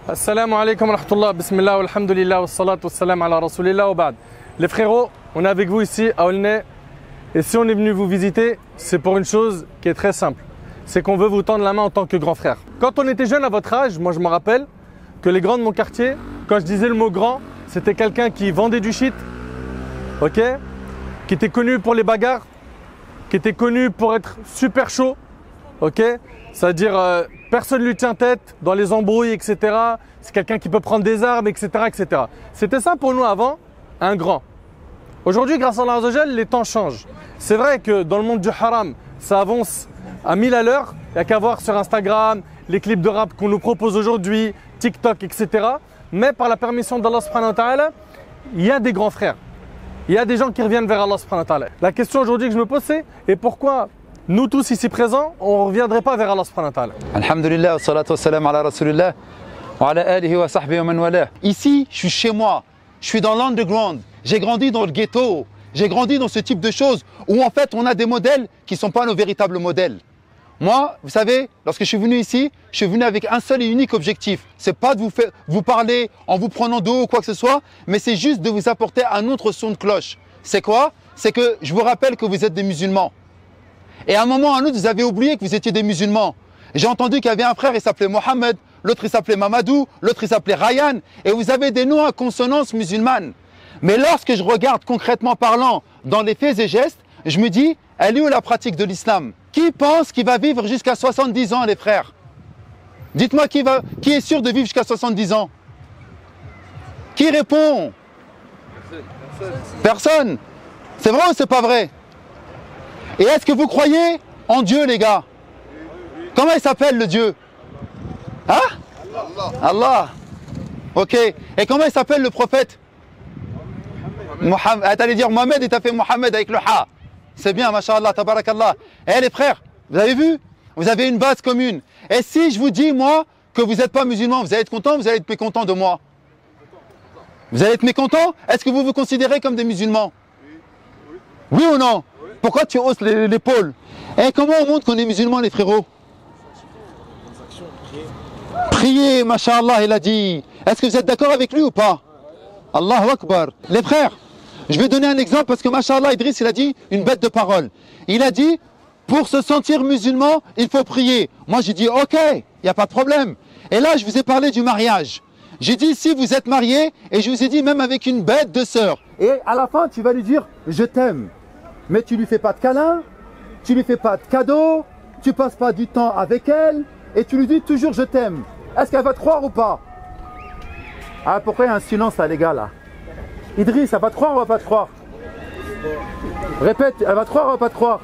Assalamu alaikum wa rahmatullah, bismillah, alhamdulillah, wa salatu wa salam ala rasulillah wa ba'd. Les frérots, on est avec vous ici à Aulnay. Et si on est venu vous visiter, c'est pour une chose qui est très simple. C'est qu'on veut vous tendre la main en tant que grand frère. Quand on était jeune à votre âge, moi je me rappelle que les grands de mon quartier, quand je disais le mot grand, c'était quelqu'un qui vendait du shit, ok, qui était connu pour les bagarres, qui était connu pour être super chaud, ok, c'est-à-dire personne ne lui tient tête dans les embrouilles, etc. C'est quelqu'un qui peut prendre des armes, etc., etc. C'était ça pour nous avant, un grand. Aujourd'hui, grâce à Allah Azza wa Jal, les temps changent. C'est vrai que dans le monde du haram, ça avance à 1000 à l'heure. Il n'y a qu'à voir sur Instagram, les clips de rap qu'on nous propose aujourd'hui, TikTok, etc. Mais par la permission d'Allah subhanahu wa ta'ala, il y a des grands frères. Il y a des gens qui reviennent vers Allah subhanahu wa ta'ala. La question aujourd'hui que je me pose, c'est et pourquoi nous tous ici présents, on ne reviendrait pas vers Allah subhanahu wa ta'ala? Alhamdulillah, wa salatu wa salam ala rasulillah, wa ala alihi wa sahbihi wa man wala. Ici, je suis chez moi, je suis dans l'underground, j'ai grandi dans le ghetto, j'ai grandi dans ce type de choses où en fait on a des modèles qui ne sont pas nos véritables modèles. Moi, vous savez, lorsque je suis venu ici, je suis venu avec un seul et unique objectif. C'est pas de vous parler en vous prenant de haut ou quoi que ce soit, mais c'est juste de vous apporter un autre son de cloche. C'est quoi? C'est que je vous rappelle que vous êtes des musulmans. Et à un moment ou à un autre, vous avez oublié que vous étiez des musulmans. J'ai entendu qu'il y avait un frère, il s'appelait Mohamed, l'autre il s'appelait Mamadou, l'autre il s'appelait Ryan, et vous avez des noms à consonance musulmane. Mais lorsque je regarde concrètement parlant dans les faits et gestes, je me dis, elle est où la pratique de l'islam? Qui pense qu'il va vivre jusqu'à 70 ans, les frères? Dites-moi qui est sûr de vivre jusqu'à 70 ans? Qui répond? Personne. C'est vrai ou c'est pas vrai? Et est-ce que vous croyez en Dieu, les gars? Comment il s'appelle le Dieu? Hein? Allah. Ok. Et comment il s'appelle le prophète? Mohamed. T'allais dire Mohamed et t'as fait Mohamed avec le Ha. C'est bien, mashallah, tabarakallah. Eh les frères, vous avez vu? Vous avez une base commune. Et si je vous dis, moi, que vous n'êtes pas musulman, vous allez être content ou vous allez être mécontent de moi? Vous allez être mécontent? Est-ce que vous vous considérez comme des musulmans? Oui ou non? Pourquoi tu hausses l'épaule? Et comment on montre qu'on est musulman, les frérots? Priez, mashallah, il a dit. Est-ce que vous êtes d'accord avec lui ou pas? Allahu Akbar. Les frères, je vais donner un exemple parce que mashallah, Idriss, il a dit une bête de parole. Il a dit, pour se sentir musulman, il faut prier. Moi, j'ai dit, ok, il n'y a pas de problème. Et là, je vous ai parlé du mariage. J'ai dit, si vous êtes marié, et je vous ai dit, même avec une bête de sœur. Et à la fin, tu vas lui dire, je t'aime. Mais tu lui fais pas de câlin, tu lui fais pas de cadeau, tu passes pas du temps avec elle, et tu lui dis toujours, je t'aime. Est-ce qu'elle va te croire ou pas? Ah, pourquoi il y a un silence là, les gars, là? Idriss, elle va te croire ou elle va pas te croire? Répète, elle va te croire ou elle va pas te croire?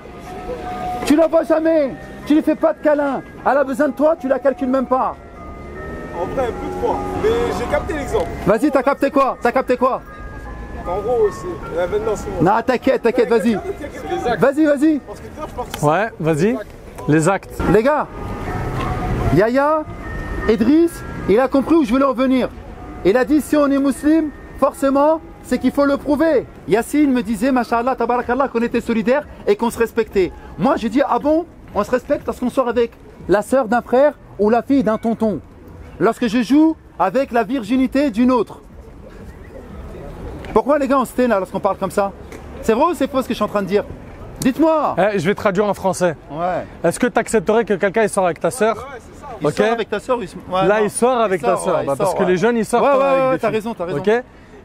Tu la vois jamais, tu lui fais pas de câlin. Elle a besoin de toi, tu la calcules même pas. En vrai, elle peut te croire, mais j'ai capté l'exemple. Vas-y, t'as capté quoi? T'as capté quoi? En gros, c'est la vengeance. Non, t'inquiète, vas-y. Vas-y. Ouais, vas-y. Les actes. Les gars, Yaya, Idriss, il a compris où je voulais en venir. Il a dit, si on est musulman, forcément, c'est qu'il faut le prouver. Yassine me disait, mashallah, tabarakallah, qu'on était solidaires et qu'on se respectait. Moi, j'ai dit, ah bon, on se respecte lorsqu'on sort avec la sœur d'un frère ou la fille d'un tonton. Lorsque je joue avec la virginité d'une autre. Pourquoi les gars on se tait là lorsqu'on parle comme ça? C'est vrai ou c'est faux ce que je suis en train de dire? Dites-moi. Je vais traduire en français. Ouais. Est-ce que tu accepterais que quelqu'un sort avec ta sœur? Ouais, c'est ça. Il sort avec ta sœur. Là, il sort avec ta sœur. Parce que les jeunes, ils sortent avec des t'as filles. raison. Ok?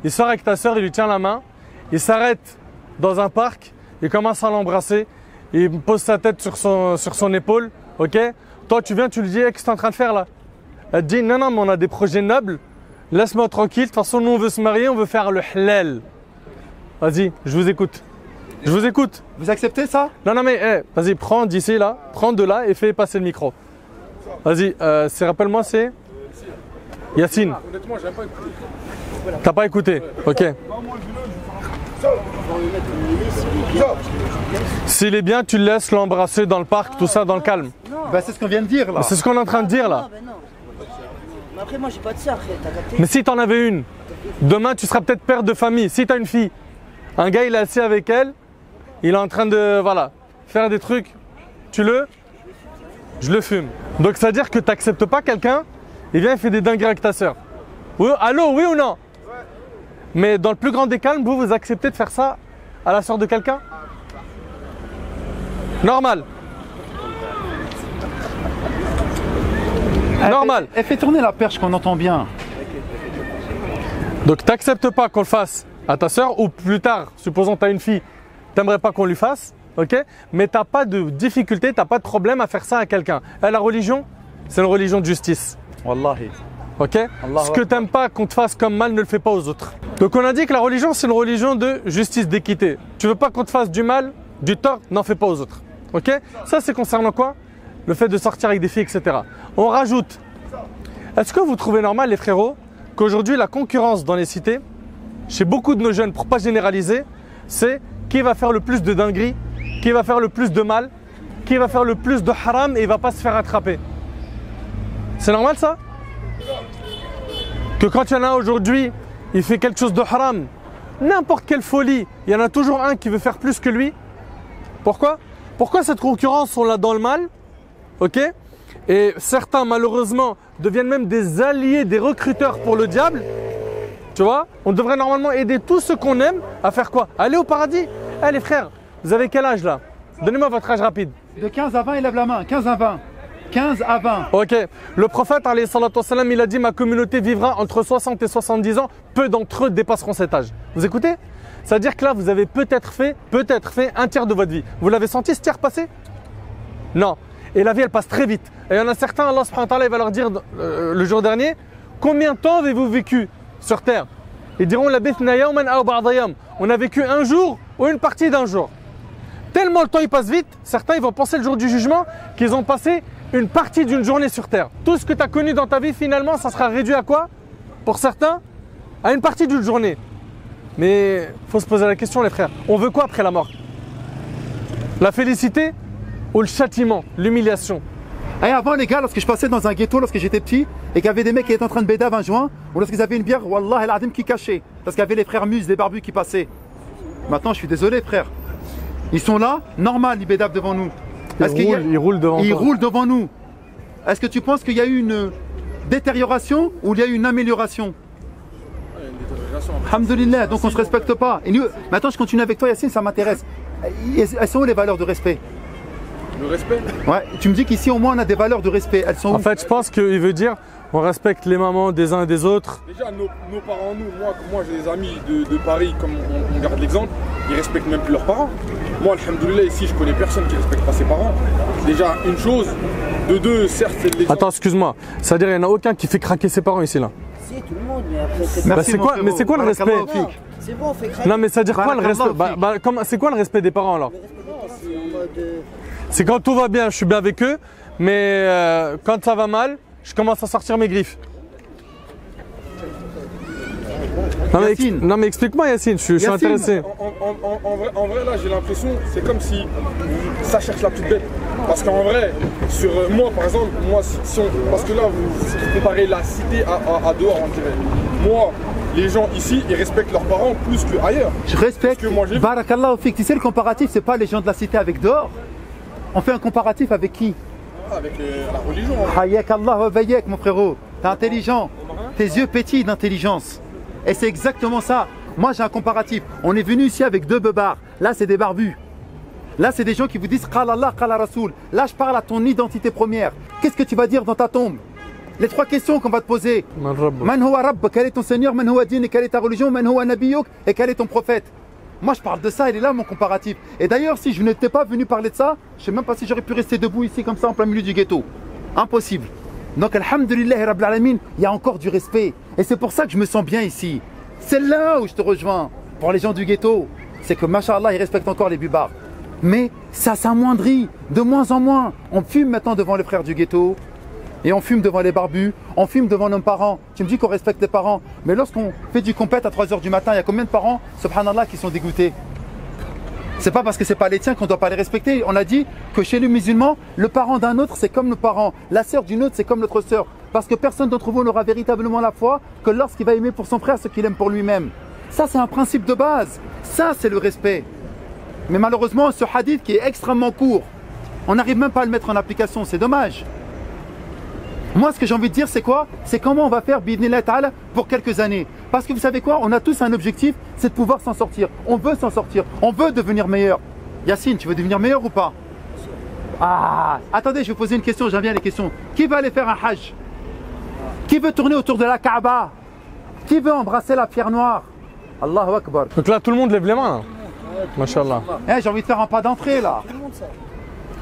Il sort avec ta sœur, il lui tient la main, il s'arrête dans un parc, il commence à l'embrasser, il pose sa tête sur son épaule, ok? Toi, tu viens, tu lui dis, qu'est-ce que tu es en train de faire là? Elle te dit, non, mais on a des projets nobles, laisse-moi tranquille, de toute façon, nous, on veut se marier, on veut faire le halal. Vas-y, je vous écoute. Je vous écoute. Vous acceptez ça? Non, mais vas-y, prends d'ici là, prends de là et fais passer le micro. Vas-y, rappelle-moi, c'est Yassine. Honnêtement, j'ai pas écouté. T'as pas écouté? Ok. S'il est bien, tu le laisses l'embrasser dans le parc, tout ça, dans le calme. Bah, c'est ce qu'on vient de dire là. C'est ce qu'on est en train de dire là. Non. Mais après, moi, j'ai pas de sœur, t'as capté? Mais si t'en avais une, demain, tu seras peut-être père de famille. Si t'as une fille, un gars, il est assis avec elle, il est en train de, faire des trucs. Je le fume. Donc, c'est-à-dire que t'acceptes pas quelqu'un il vient, il fait des dingueries avec ta sœur. Oui, allô, oui ou non? Mais dans le plus grand des calmes, vous acceptez de faire ça à la sœur de quelqu'un? Normal. Normal. Elle fait tourner la perche qu'on entend bien. Donc t'acceptes pas qu'on le fasse à ta sœur, ou plus tard, supposons que tu as une fille, t'aimerais pas qu'on lui fasse, ok? Mais t'as pas de difficulté, t'as pas de problème à faire ça à quelqu'un. Et la religion, c'est une religion de justice. Wallahi. Ok? Ce que t'aimes pas qu'on te fasse comme mal, ne le fais pas aux autres. Donc on a dit que la religion, c'est une religion de justice, d'équité. Tu veux pas qu'on te fasse du mal, du tort, n'en fais pas aux autres. Ok? Ça, c'est concernant quoi? Le fait de sortir avec des filles, etc. On rajoute. Est-ce que vous trouvez normal, les frérots, qu'aujourd'hui la concurrence dans les cités, chez beaucoup de nos jeunes, pour pas généraliser, c'est qui va faire le plus de dingueries, qui va faire le plus de mal, qui va faire le plus de haram et il va pas se faire attraper. C'est normal ça? Que quand il y en a aujourd'hui, il fait quelque chose de haram, n'importe quelle folie, il y en a toujours un qui veut faire plus que lui. Pourquoi? Pourquoi cette concurrence, on l'a dans le mal? Ok? Et certains, malheureusement, deviennent même des alliés, des recruteurs pour le diable. Tu vois? On devrait normalement aider tous ceux qu'on aime à faire quoi? Aller au paradis. Eh les frères, vous avez quel âge là? Donnez-moi votre âge rapide. De 15 à 20, il lève la main. 15 à 20. 15 à 20. Ok. Le prophète, alayhi salatu wassalam, il a dit: ma communauté vivra entre 60 et 70 ans. Peu d'entre eux dépasseront cet âge. Vous écoutez? C'est-à-dire que là, vous avez peut-être fait un tiers de votre vie. Vous l'avez senti ce tiers passer? Non. Et la vie, elle passe très vite. Et il y en a certains, Allah subhanahu wa ta'ala, il va leur dire le jour dernier: combien de temps avez-vous vécu sur terre? Ils diront: labithna yawman aw ba'da yawm. On a vécu un jour ou une partie d'un jour. Tellement le temps il passe vite, certains ils vont penser le jour du jugement qu'ils ont passé une partie d'une journée sur terre. Tout ce que tu as connu dans ta vie, finalement, ça sera réduit à quoi? Pour certains, à une partie d'une journée. Mais il faut se poser la question, les frères. On veut quoi après la mort? La félicité ou le châtiment, l'humiliation? Et avant les gars, lorsque je passais dans un ghetto lorsque j'étais petit et qu'il y avait des mecs qui étaient en train de bédave un joint, ou lorsqu'ils avaient une bière, wallah el adim qui cachait, parce qu'il y avait les frères Muses, les barbus qui passaient. Maintenant je suis désolé frère. Ils sont là, normal, ils bédavent devant nous. Ils roulent devant Ils roulent devant nous. Est-ce que tu penses qu'il y a eu une détérioration ou il y a eu une amélioration? Alhamdulillah, donc on ne se respecte pas. Et nous, maintenant je continue avec toi Yacine, ça m'intéresse. Elles sont où les valeurs de respect? Le respect? Ouais, tu me dis qu'ici au moins on a des valeurs de respect. Elles sont où? En fait, je pense qu'il veut dire on respecte les mamans des uns et des autres. Déjà, nos parents, moi j'ai des amis de Paris, comme on garde l'exemple, ils respectent même plus leurs parents. Moi, alhamdoulilah, ici, je connais personne qui respecte pas ses parents. Déjà, une chose. De deux, certes, c'est l'exemple. Attends, excuse-moi. C'est-à-dire qu'il n'y en a aucun qui fait craquer ses parents ici, là. Si, tout le monde, mais après c'est Bah, c'est quoi, mais c'est quoi le respect? Non, c'est bon, on fait craquer. Non, mais ça veut dire quoi le respect? C'est quoi le respect des parents alors? Le respect des parents, c'est en mode. C'est quand tout va bien, je suis bien avec eux, mais quand ça va mal, je commence à sortir mes griffes. Non mais explique-moi Yacine, je suis intéressé. En vrai là j'ai l'impression, c'est comme si ça cherche la petite bête. Parce qu'en vrai, sur moi par exemple, parce que là vous comparez la cité à dehors on dirait. Moi, les gens ici, ils respectent leurs parents plus qu'ailleurs. Je respecte. Barakallahu fik. Tu sais le comparatif, c'est pas les gens de la cité avec dehors. On fait un comparatif avec qui? Avec la religion. Hayyak Allah wa bayyak mon frérot. T'es intelligent. Tes yeux pétillent d'intelligence. Et c'est exactement ça. Moi j'ai un comparatif. On est venu ici avec deux beubards. Là c'est des barbus. Là c'est des gens qui vous disent Qala Allah, Qala Rasoul. Là je parle à ton identité première. Qu'est-ce que tu vas dire dans ta tombe? Les trois questions qu'on va te poser. Man huwa Rabb, quel est ton Seigneur? Man huwa din, quelle est ta religion? Man huwa Nabiyouk, et quel est ton prophète? Moi je parle de ça, il est là mon comparatif. Et d'ailleurs si je n'étais pas venu parler de ça, je ne sais même pas si j'aurais pu rester debout ici comme ça en plein milieu du ghetto. Impossible. Donc alhamdulillah Rabbil Alamin, il y a encore du respect. Et c'est pour ça que je me sens bien ici. C'est là où je te rejoins. Pour les gens du ghetto, c'est que machallah ils respectent encore les bubards. Mais ça s'amoindrit de moins en moins. On fume maintenant devant les frères du ghetto. Et on fume devant les barbus, on fume devant nos parents. Tu me dis qu'on respecte les parents, mais lorsqu'on fait du compète à 3 h du matin, il y a combien de parents, subhanallah, qui sont dégoûtés? C'est pas parce que c'est pas les tiens qu'on doit pas les respecter. On a dit que chez les musulmans, le parent d'un autre c'est comme nos parents, la sœur d'une autre c'est comme notre sœur. Parce que personne d'entre vous n'aura véritablement la foi que lorsqu'il va aimer pour son frère ce qu'il aime pour lui-même. Ça c'est un principe de base, ça c'est le respect. Mais malheureusement ce hadith qui est extrêmement court, on n'arrive même pas à le mettre en application, c'est dommage. Moi, ce que j'ai envie de dire, c'est quoi? C'est comment on va faire bi'idhnillah ta'ala pour quelques années. Parce que vous savez quoi? On a tous un objectif, c'est de pouvoir s'en sortir. On veut s'en sortir. On veut devenir meilleur. Yacine, tu veux devenir meilleur ou pas? Ah, attendez, je vais vous poser une question, j'en viens à les questions. Qui va aller faire un hajj? Qui veut tourner autour de la Kaaba? Qui veut embrasser la pierre noire? Allahu Akbar. Donc là, tout le monde lève les mains. Mashallah. Eh, j'ai envie de faire un pas d'entrée là.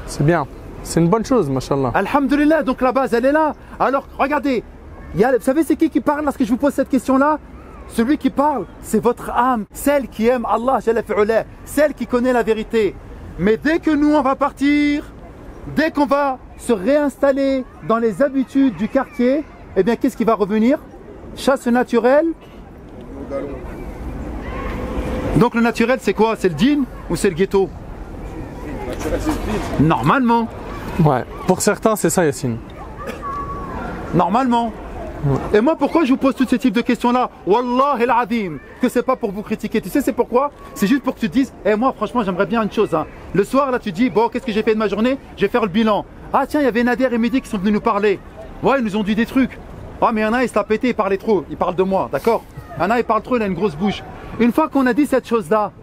C'est bien. C'est une bonne chose, mashallah. Alhamdulillah, donc la base elle est là. Alors regardez, vous savez c'est qui parle lorsque je vous pose cette question là? Celui qui parle, c'est votre âme, celle qui aime Allah, celle qui connaît la vérité. Mais dès que nous on va partir, dès qu'on va se réinstaller dans les habitudes du quartier, eh bien qu'est-ce qui va revenir? Chasse naturelle. Donc le naturel c'est quoi? C'est le djinn ou c'est le ghetto? Normalement. Ouais. Pour certains, c'est ça, Yacine. Normalement. Et moi, pourquoi je vous pose tous ces types de questions-là? Wallah el-Azim, que c'est pas pour vous critiquer. Tu sais, c'est pourquoi? C'est juste pour que tu te dises, moi, franchement, j'aimerais bien une chose. Hein. Le soir, là, tu te dis, bon, qu'est-ce que j'ai fait de ma journée? Je vais faire le bilan. Ah, tiens, il y avait Nader et Mehdi qui sont venus nous parler. Ouais, ils nous ont dit des trucs. Ah, mais il y en a, il se l'a pété, il parlait trop. Il parle de moi, d'accord? Il y en a, il parle trop, il a une grosse bouche. Une fois qu'on a dit cette chose-là,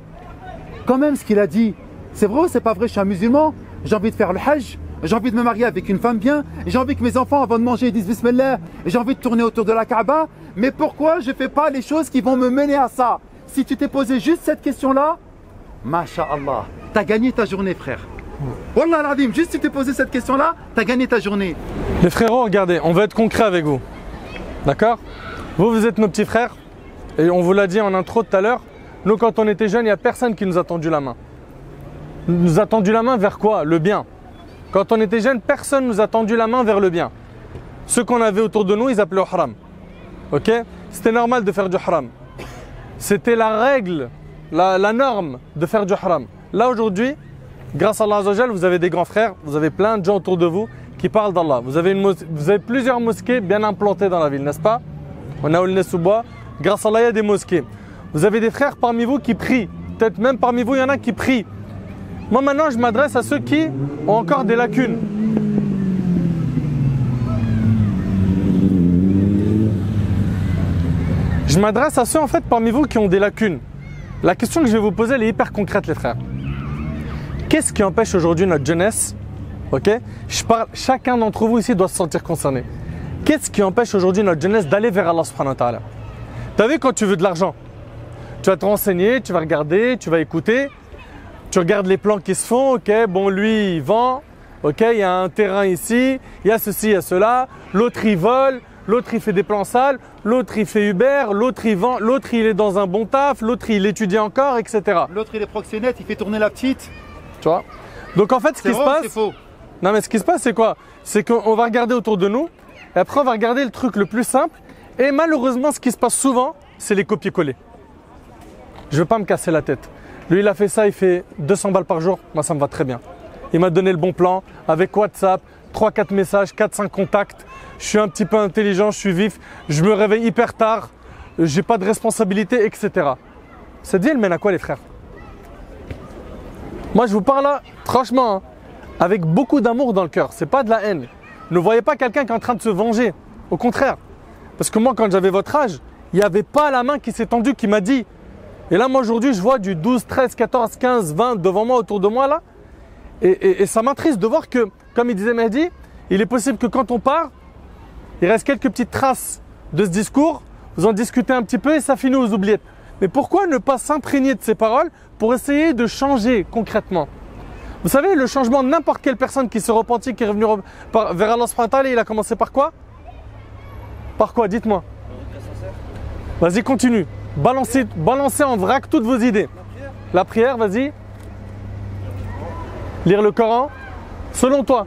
quand même, ce qu'il a dit, c'est vrai ou c'est pas vrai? Je suis un musulman, j'ai envie de faire le hajj. J'ai envie de me marier avec une femme bien, j'ai envie que mes enfants avant de manger disent Bismillah, j'ai envie de tourner autour de la Kaaba, mais pourquoi je ne fais pas les choses qui vont me mener à ça? Si tu t'es posé juste cette question-là, Masha'Allah, tu as gagné ta journée frère. Wallah al-Azim, juste si tu t'es posé cette question-là, tu as gagné ta journée. Les frérots, regardez, on va être concret avec vous. D'accord? Vous êtes nos petits frères, et on vous l'a dit en intro tout à l'heure, nous quand on était jeunes, il n'y a personne qui nous a tendu la main. Nous a tendu la main vers quoi? Le bien. Quand on était jeunes, personne ne nous a tendu la main vers le bien. Ceux qu'on avait autour de nous, ils appelaient au haram. Ok? C'était normal de faire du haram. C'était la règle, la norme de faire du haram. Là aujourd'hui, grâce à Allah Azza wa Jal, vous avez des grands frères, vous avez plein de gens autour de vous qui parlent d'Allah. Vous avez plusieurs mosquées bien implantées dans la ville, n'est-ce pas? On a Aulnay-sous-Bois, grâce à Allah, il y a des mosquées. Vous avez des frères parmi vous qui prient. Peut-être même parmi vous, il y en a qui prient. Moi maintenant, je m'adresse à ceux qui ont encore des lacunes. Je m'adresse à ceux en fait parmi vous qui ont des lacunes. La question que je vais vous poser, elle est hyper concrète les frères. Qu'est-ce qui empêche aujourd'hui notre jeunesse? Ok? Chacun d'entre vous ici doit se sentir concerné. Qu'est-ce qui empêche aujourd'hui notre jeunesse d'aller vers Allah subhanahu wa ta'ala? Tu as vu quand tu veux de l'argent? Tu vas te renseigner, tu vas regarder, tu vas écouter. Tu regardes les plans qui se font, ok, bon lui il vend, ok, il y a un terrain ici, il y a ceci, il y a cela, l'autre il vole, l'autre il fait des plans sales, l'autre il fait Uber, l'autre il vend, l'autre il est dans un bon taf, l'autre il étudie encore, etc. L'autre il est proxénète, il fait tourner la petite. Tu vois? Donc en fait ce qui se passe, c'est faux. Non mais ce qui se passe c'est quoi? C'est qu'on va regarder autour de nous, et après on va regarder le truc le plus simple, et malheureusement ce qui se passe souvent, c'est les copier-coller. Je ne veux pas me casser la tête. Lui, il a fait ça, il fait 200 balles par jour. Moi, ça me va très bien. Il m'a donné le bon plan avec WhatsApp, 3-4 messages, 4-5 contacts. Je suis un petit peu intelligent, je suis vif. Je me réveille hyper tard. J'ai pas de responsabilité, etc. Cette vie, elle mène à quoi, les frères? Moi, je vous parle là, franchement, hein, avec beaucoup d'amour dans le cœur. C'est pas de la haine. Ne voyez pas quelqu'un qui est en train de se venger. Au contraire. Parce que moi, quand j'avais votre âge, il n'y avait pas la main qui s'est tendue, qui m'a dit. Et là, moi, aujourd'hui, je vois du 12, 13, 14, 15, 20 devant moi, autour de moi, là. Et ça m'attriste de voir que, comme il disait Mehdi, il est possible que quand on part, il reste quelques petites traces de ce discours, vous en discutez un petit peu et ça finit aux oubliettes. Mais pourquoi ne pas s'imprégner de ces paroles pour essayer de changer concrètement? Vous savez, le changement de n'importe quelle personne qui se repentit, qui est revenue vers Allah subhanahu wa ta'ala, il a commencé par quoi? Par quoi? Dites-moi. Vas-y, continue. Balancez en vrac toutes vos idées. La prière, vas-y. Lire le Coran. Selon toi.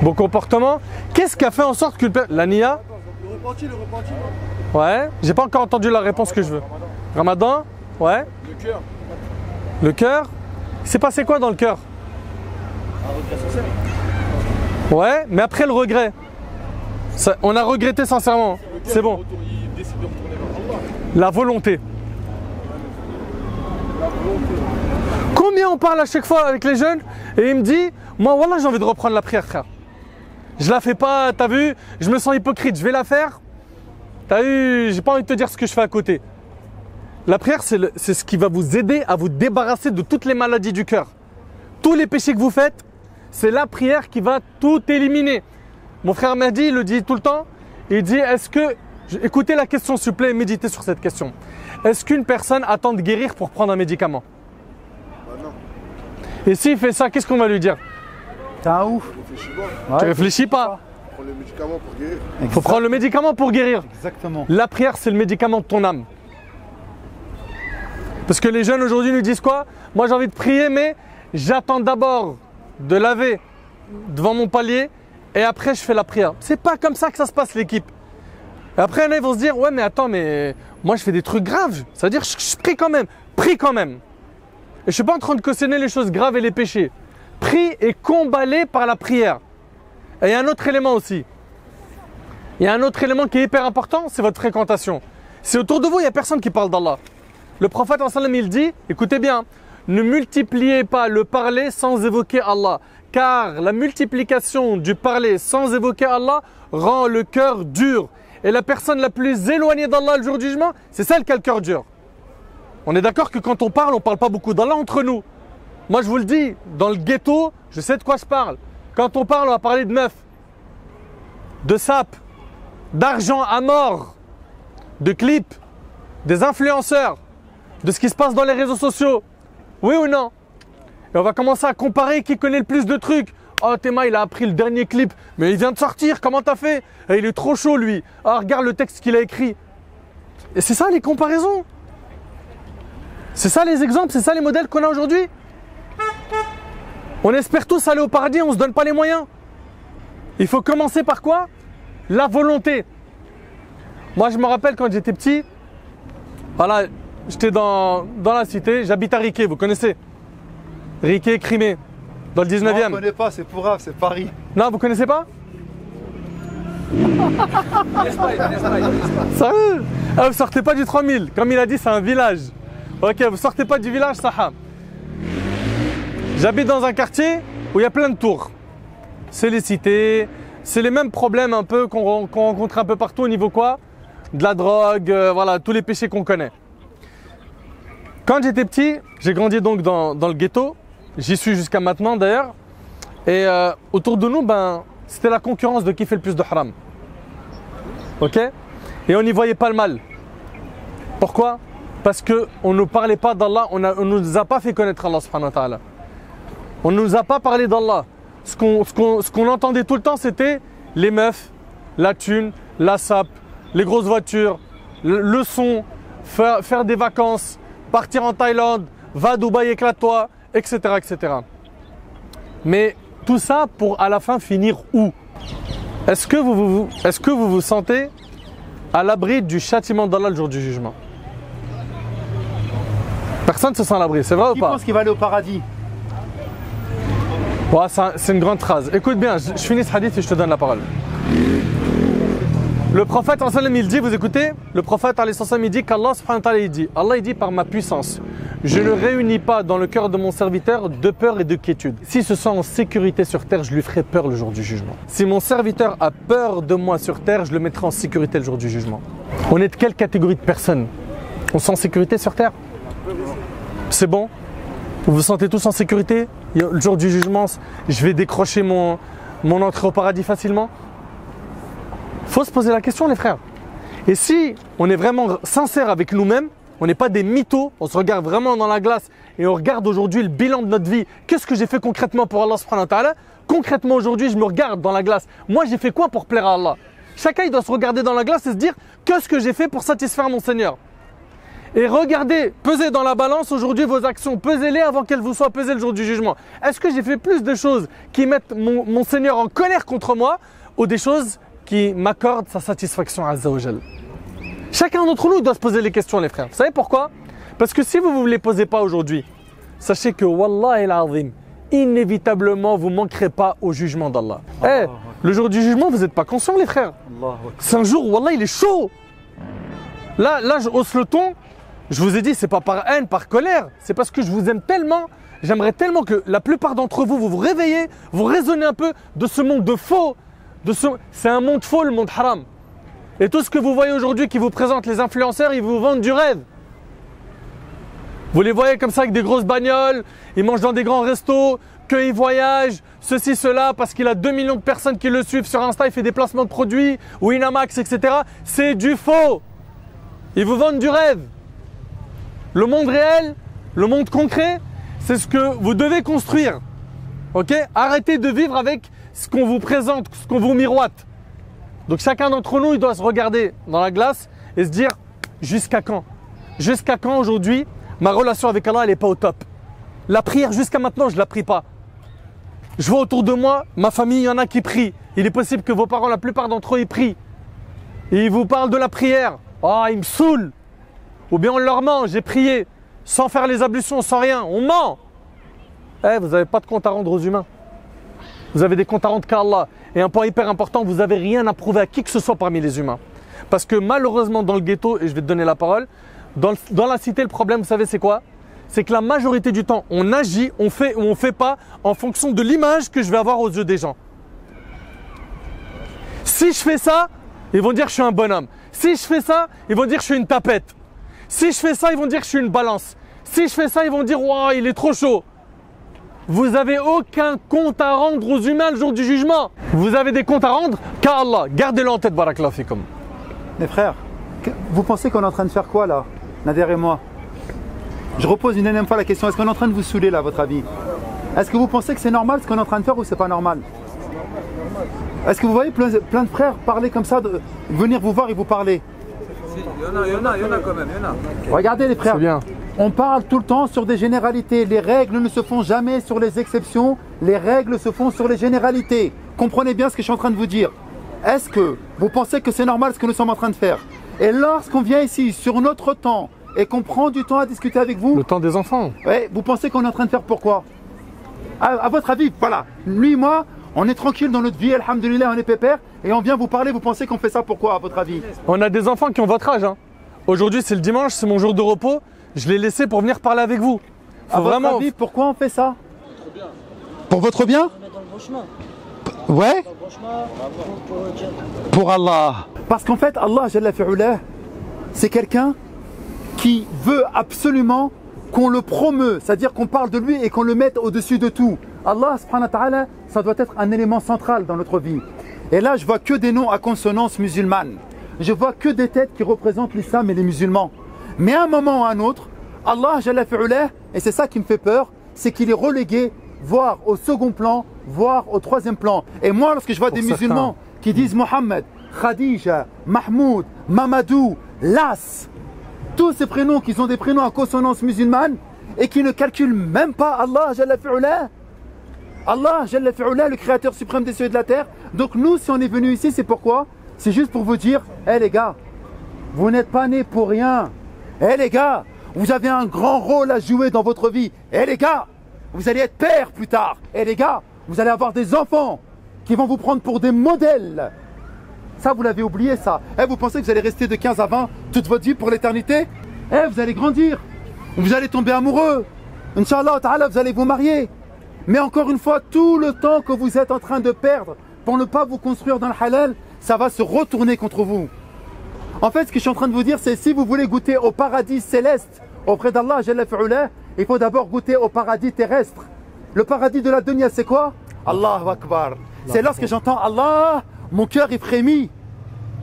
Bon comportement. Qu'est-ce qui a fait en sorte que la niya? Le repenti. Ouais. J'ai pas encore entendu la réponse que je veux. Ramadan. Ouais. Le cœur. Le cœur. Il s'est passé quoi dans le cœur? Un regret sincère. Ouais. Mais après le regret. On a regretté sincèrement. C'est bon. Il décide de retourner vers Allah. La volonté. Combien on parle à chaque fois avec les jeunes et il me dit, moi voilà j'ai envie de reprendre la prière frère. Je la fais pas, t'as vu? Je me sens hypocrite, je vais la faire. T'as vu? J'ai pas envie de te dire ce que je fais à côté. La prière, c'est ce qui va vous aider à vous débarrasser de toutes les maladies du cœur. Tous les péchés que vous faites, c'est la prière qui va tout éliminer. Mon frère Mehdi, il le dit tout le temps. Il dit, écoutez la question s'il vous plaît et méditez sur cette question. Est-ce qu'une personne attend de guérir pour prendre un médicament? Non. Et s'il fait ça, qu'est-ce qu'on va lui dire? T'es un ouf. Tu réfléchis pas. Prends le médicament pour guérir. Il faut prendre le médicament pour guérir. Exactement. La prière, c'est le médicament de ton âme. Parce que les jeunes aujourd'hui nous disent quoi? Moi j'ai envie de prier, mais j'attends d'abord de laver devant mon palier et après je fais la prière. C'est pas comme ça que ça se passe l'équipe. Et après là, ils vont se dire, ouais mais attends, mais moi je fais des trucs graves. Ça veut dire je prie quand même. Prie quand même. Et je suis pas en train de cautionner les choses graves et les péchés. Prie et combat-les par la prière. Et il y a un autre élément aussi. Il y a un autre élément qui est hyper important, c'est votre fréquentation. Si autour de vous, il n'y a personne qui parle d'Allah. Le prophète, il dit, écoutez bien, ne multipliez pas le parler sans évoquer Allah. Car la multiplication du parler sans évoquer Allah rend le cœur dur. Et la personne la plus éloignée d'Allah le jour du jugement, c'est celle qui a le cœur dur. On est d'accord que quand on parle pas beaucoup d'Allah entre nous. Moi, je vous le dis, dans le ghetto, je sais de quoi je parle. Quand on parle, on va parler de meufs, de sapes, d'argent à mort, de clips, des influenceurs, de ce qui se passe dans les réseaux sociaux. Oui ou non? Et on va commencer à comparer qui connaît le plus de trucs. Oh, Théma, il a appris le dernier clip, mais il vient de sortir, comment t'as fait? Et il est trop chaud, lui. Ah, regarde le texte qu'il a écrit. Et c'est ça les comparaisons. C'est ça les exemples, c'est ça les modèles qu'on a aujourd'hui. On espère tous aller au paradis, on ne se donne pas les moyens. Il faut commencer par quoi? La volonté. Moi, je me rappelle quand j'étais petit, voilà, j'étais dans la cité, j'habite à Riquet, vous connaissez? Riquet, Crimée, dans le 19e. Non, je ne connais pas, c'est Pourrave, c'est Paris. Non, vous connaissez pas? Sérieux? Ah, vous sortez pas du 3000, comme il a dit, c'est un village. Ok, vous sortez pas du village, Saha. J'habite dans un quartier où il y a plein de tours. C'est les cités, c'est les mêmes problèmes un peu qu'on rencontre un peu partout au niveau quoi? De la drogue, voilà, tous les péchés qu'on connaît. Quand j'étais petit, j'ai grandi donc dans le ghetto. J'y suis jusqu'à maintenant d'ailleurs. Et autour de nous, c'était la concurrence de qui fait le plus de haram. Ok? Et on n'y voyait pas le mal. Pourquoi? Parce qu'on ne parlait pas d'Allah, on ne nous a pas fait connaître Allah subhanahu wa ta'ala. On ne nous a pas parlé d'Allah. Ce qu'on entendait tout le temps, c'était les meufs, la thune, la sape, les grosses voitures, le son, faire des vacances, partir en Thaïlande, va à Dubaï, éclate-toi, etc., etc. Mais tout ça pour à la fin finir où? Est-ce que vous vous sentez à l'abri du châtiment d'Allah le jour du jugement? Personne ne se sent à l'abri, c'est vrai ou pas? Qui pense qu'il va aller au paradis? Ouais, c'est une grande phrase. Écoute bien, je finis ce hadith et je te donne la parole. Le prophète, il dit, vous écoutez? Le prophète, il dit qu'Allah, il dit, Allah, il dit par ma puissance, je ne réunis pas dans le cœur de mon serviteur de peur et de quiétude. S'il se sent en sécurité sur terre, je lui ferai peur le jour du jugement. Si mon serviteur a peur de moi sur terre, je le mettrai en sécurité le jour du jugement. On est de quelle catégorie de personnes? On se sent en sécurité sur terre? C'est bon? Vous vous sentez tous en sécurité? Le jour du jugement, je vais décrocher mon entrée au paradis facilement? Il faut se poser la question, les frères. Et si on est vraiment sincère avec nous-mêmes, on n'est pas des mythos, on se regarde vraiment dans la glace et on regarde aujourd'hui le bilan de notre vie. Qu'est-ce que j'ai fait concrètement pour Allah subhanahu wa ta'ala? Concrètement aujourd'hui, je me regarde dans la glace. Moi, j'ai fait quoi pour plaire à Allah? Chacun, il doit se regarder dans la glace et se dire qu'est-ce que j'ai fait pour satisfaire mon Seigneur? Et regardez, pesez dans la balance aujourd'hui vos actions, pesez-les avant qu'elles vous soient pesées le jour du jugement. Est-ce que j'ai fait plus de choses qui mettent mon Seigneur en colère contre moi ou des choses qui m'accordent sa satisfaction Azza wa Jal? Chacun d'entre nous doit se poser les questions, les frères. Vous savez pourquoi? Parce que si vous ne vous les posez pas aujourd'hui, sachez que Wallah al-Azim, inévitablement vous ne manquerez pas au jugement d'Allah. Le jour du jugement, vous n'êtes pas conscients, les frères. C'est un jour où Wallah il est chaud. Là je hausse le ton. Je vous ai dit, c'est pas par haine, par colère. C'est parce que je vous aime tellement. J'aimerais tellement que la plupart d'entre vous, vous vous réveillez, vous raisonnez un peu de ce monde de faux, C'est un monde faux, le monde haram. Et tout ce que vous voyez aujourd'hui qui vous présentent les influenceurs, ils vous vendent du rêve. Vous les voyez comme ça avec des grosses bagnoles, ils mangent dans des grands restos, qu'ils voyagent, ceci, cela, parce qu'il a 2 millions de personnes qui le suivent sur Insta, il fait des placements de produits, ou Winamax, etc. C'est du faux. Ils vous vendent du rêve. Le monde réel, le monde concret, c'est ce que vous devez construire. Ok? Arrêtez de vivre avec ce qu'on vous présente, ce qu'on vous miroite. Donc chacun d'entre nous, il doit se regarder dans la glace et se dire jusqu'à quand? Jusqu'à quand aujourd'hui, ma relation avec Allah, elle n'est pas au top? La prière, jusqu'à maintenant, je ne la prie pas. Je vois autour de moi, ma famille, il y en a qui prient. Il est possible que vos parents, la plupart d'entre eux, ils prient. Et ils vous parlent de la prière. Ah, ils me saoulent. Ou bien on leur ment, j'ai prié. Sans faire les ablutions, sans rien. On ment. Eh, vous n'avez pas de compte à rendre aux humains. Vous avez des comptes à rendre qu'à Allah. Et un point hyper important, vous n'avez rien à prouver à qui que ce soit parmi les humains. Parce que malheureusement, dans le ghetto, et je vais te donner la parole, dans la cité, le problème, vous savez, c'est quoi? C'est que la majorité du temps, on agit, on fait ou on ne fait pas en fonction de l'image que je vais avoir aux yeux des gens. Si je fais ça, ils vont dire que je suis un bonhomme. Si je fais ça, ils vont dire que je suis une tapette. Si je fais ça, ils vont dire que je suis une balance. Si je fais ça, ils vont dire « Wow, il est trop chaud ». Vous n'avez aucun compte à rendre aux humains le jour du jugement. Vous avez des comptes à rendre qu'à Allah. Gardez-le en tête, barakallahu fikum. Mes frères, vous pensez qu'on est en train de faire quoi là, Nader et moi? Je repose une énième fois la question, est-ce qu'on est en train de vous saouler là, à votre avis? Est-ce que vous pensez que c'est normal ce qu'on est en train de faire ou c'est pas normal? Est-ce que vous voyez plein de frères parler comme ça, venir vous voir et vous parler? Il y en a quand même, il y en a. Regardez les frères, bien. On parle tout le temps sur des généralités. Les règles ne se font jamais sur les exceptions, les règles se font sur les généralités. Comprenez bien ce que je suis en train de vous dire. Est-ce que vous pensez que c'est normal ce que nous sommes en train de faire? Et lorsqu'on vient ici sur notre temps et qu'on prend du temps à discuter avec vous, Le temps des enfants. ouais, vous pensez qu'on est en train de faire pourquoi? À votre avis, voilà, lui et moi, on est tranquille dans notre vie, alhamdoulilah, on est pépère, et on vient vous parler, vous pensez qu'on fait ça pourquoi, à votre avis? On a des enfants qui ont votre âge. Hein. Aujourd'hui, c'est le dimanche, c'est mon jour de repos. Je l'ai laissé pour venir parler avec vous. À votre avis, pourquoi on fait ça? Pour votre bien? On est dans le bon chemin. Ouais, Dans le bon chemin pour Dieu. pour Allah. Parce qu'en fait, Allah, Jalla fi'ulah, c'est quelqu'un qui veut absolument qu'on le promeut, c'est-à-dire qu'on parle de lui et qu'on le mette au-dessus de tout. Allah, subhanahu wa ta'ala, ça doit être un élément central dans notre vie. Et là, je vois que des noms à consonance musulmane. Je vois que des têtes qui représentent l'islam et les musulmans. Mais à un moment ou à un autre, Allah, Jalla fi'ulah, et c'est ça qui me fait peur, c'est qu'il est relégué, voire au second plan, voire au troisième plan. Et moi, lorsque je vois des musulmans qui disent Mohammed, Khadija, Mahmoud, Mamadou, Las, tous ces prénoms qui sont des prénoms à consonance musulmane et qui ne calculent même pas Allah, Jalla fi'ulah. Allah, Jalla fi'ulah, le créateur suprême des cieux et de la terre. Donc nous, si on est venu ici, c'est pourquoi? C'est juste pour vous dire, hé les gars, vous n'êtes pas nés pour rien. Hé les gars, vous avez un grand rôle à jouer dans votre vie. Hé les gars, vous allez être père plus tard. Hé les gars, vous allez avoir des enfants qui vont vous prendre pour des modèles. Ça, vous l'avez oublié, ça. Eh, vous pensez que vous allez rester de 15 à 20 toute votre vie pour l'éternité? Eh, vous allez grandir. Vous allez tomber amoureux. Inch'Allah ta'ala, vous allez vous marier. Mais encore une fois, tout le temps que vous êtes en train de perdre pour ne pas vous construire dans le halal, ça va se retourner contre vous. En fait, ce que je suis en train de vous dire, c'est si vous voulez goûter au paradis céleste auprès d'Allah, Jalla fi'ulah, il faut d'abord goûter au paradis terrestre. Le paradis de la dunya, c'est quoi? Allahu Akbar. C'est lorsque j'entends Allah, mon cœur est frémi.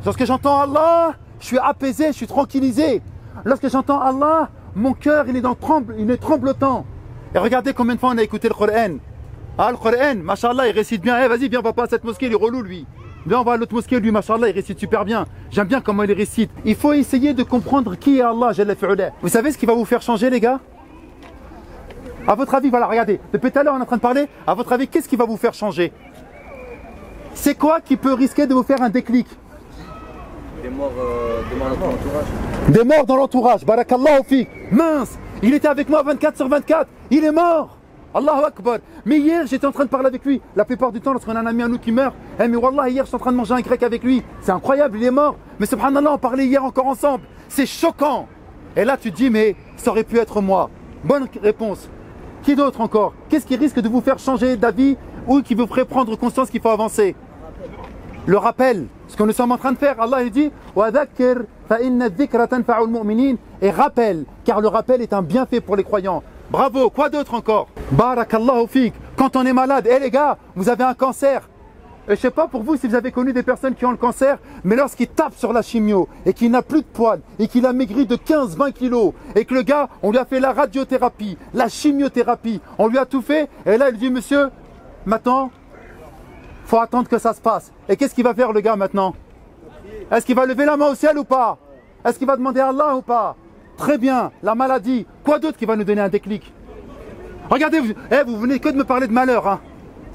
Lorsque j'entends Allah, je suis apaisé, je suis tranquillisé. Lorsque j'entends Allah, mon cœur il est tremblotant. Et regardez combien de fois on a écouté le Coran. Ah, le Coran, mashallah, il récite bien. Eh, vas-y, viens, on va pas à cette mosquée, il est relou lui. Viens, on va à l'autre mosquée, lui, mashallah, il récite super bien. J'aime bien comment il récite. Il faut essayer de comprendre qui est Allah, Jalla fi'ulah. Vous savez ce qui va vous faire changer, les gars? À votre avis, voilà, regardez, depuis tout à l'heure on est en train de parler, à votre avis, qu'est-ce qui va vous faire changer? C'est quoi qui peut risquer de vous faire un déclic? Des morts dans l'entourage. Des morts dans l'entourage, barakallahu fik. Mince, il était avec moi 24 sur 24, il est mort. Allahu Akbar. Mais hier, j'étais en train de parler avec lui. La plupart du temps, lorsqu'on a un ami à nous qui meurt, mais wallah, hier, je suis en train de manger un grec avec lui. C'est incroyable, il est mort. Mais subhanallah, on parlait hier encore ensemble. C'est choquant. Et là, tu te dis, mais ça aurait pu être moi. Bonne réponse. Qui d'autre encore? Qu'est-ce qui risque de vous faire changer d'avis ou qui vous ferait prendre conscience qu'il faut avancer? le rappel, ce que nous sommes en train de faire. Allah il dit وَذَكِّرْ فَإِنَّ الذِّكْرَ تَنْفَعُ الْمُؤْمِنِينَ, et rappel, car le rappel est un bienfait pour les croyants. Bravo, quoi d'autre encore? Barakallahu fik. Quand on est malade, les gars, vous avez un cancer. Et je sais pas pour vous si vous avez connu des personnes qui ont le cancer, mais lorsqu'il tape sur la chimio et qu'il n'a plus de poids et qu'il a maigri de 15-20 kilos et que le gars, on lui a fait la radiothérapie, la chimiothérapie, on lui a tout fait, et là il dit monsieur, maintenant, faut attendre que ça se passe. Et qu'est-ce qu'il va faire le gars maintenant? Est-ce qu'il va lever la main au ciel ou pas? Est-ce qu'il va demander à Allah ou pas? Très bien, la maladie. Quoi d'autre qui va nous donner un déclic? Regardez, vous venez que de me parler de malheur. Hein.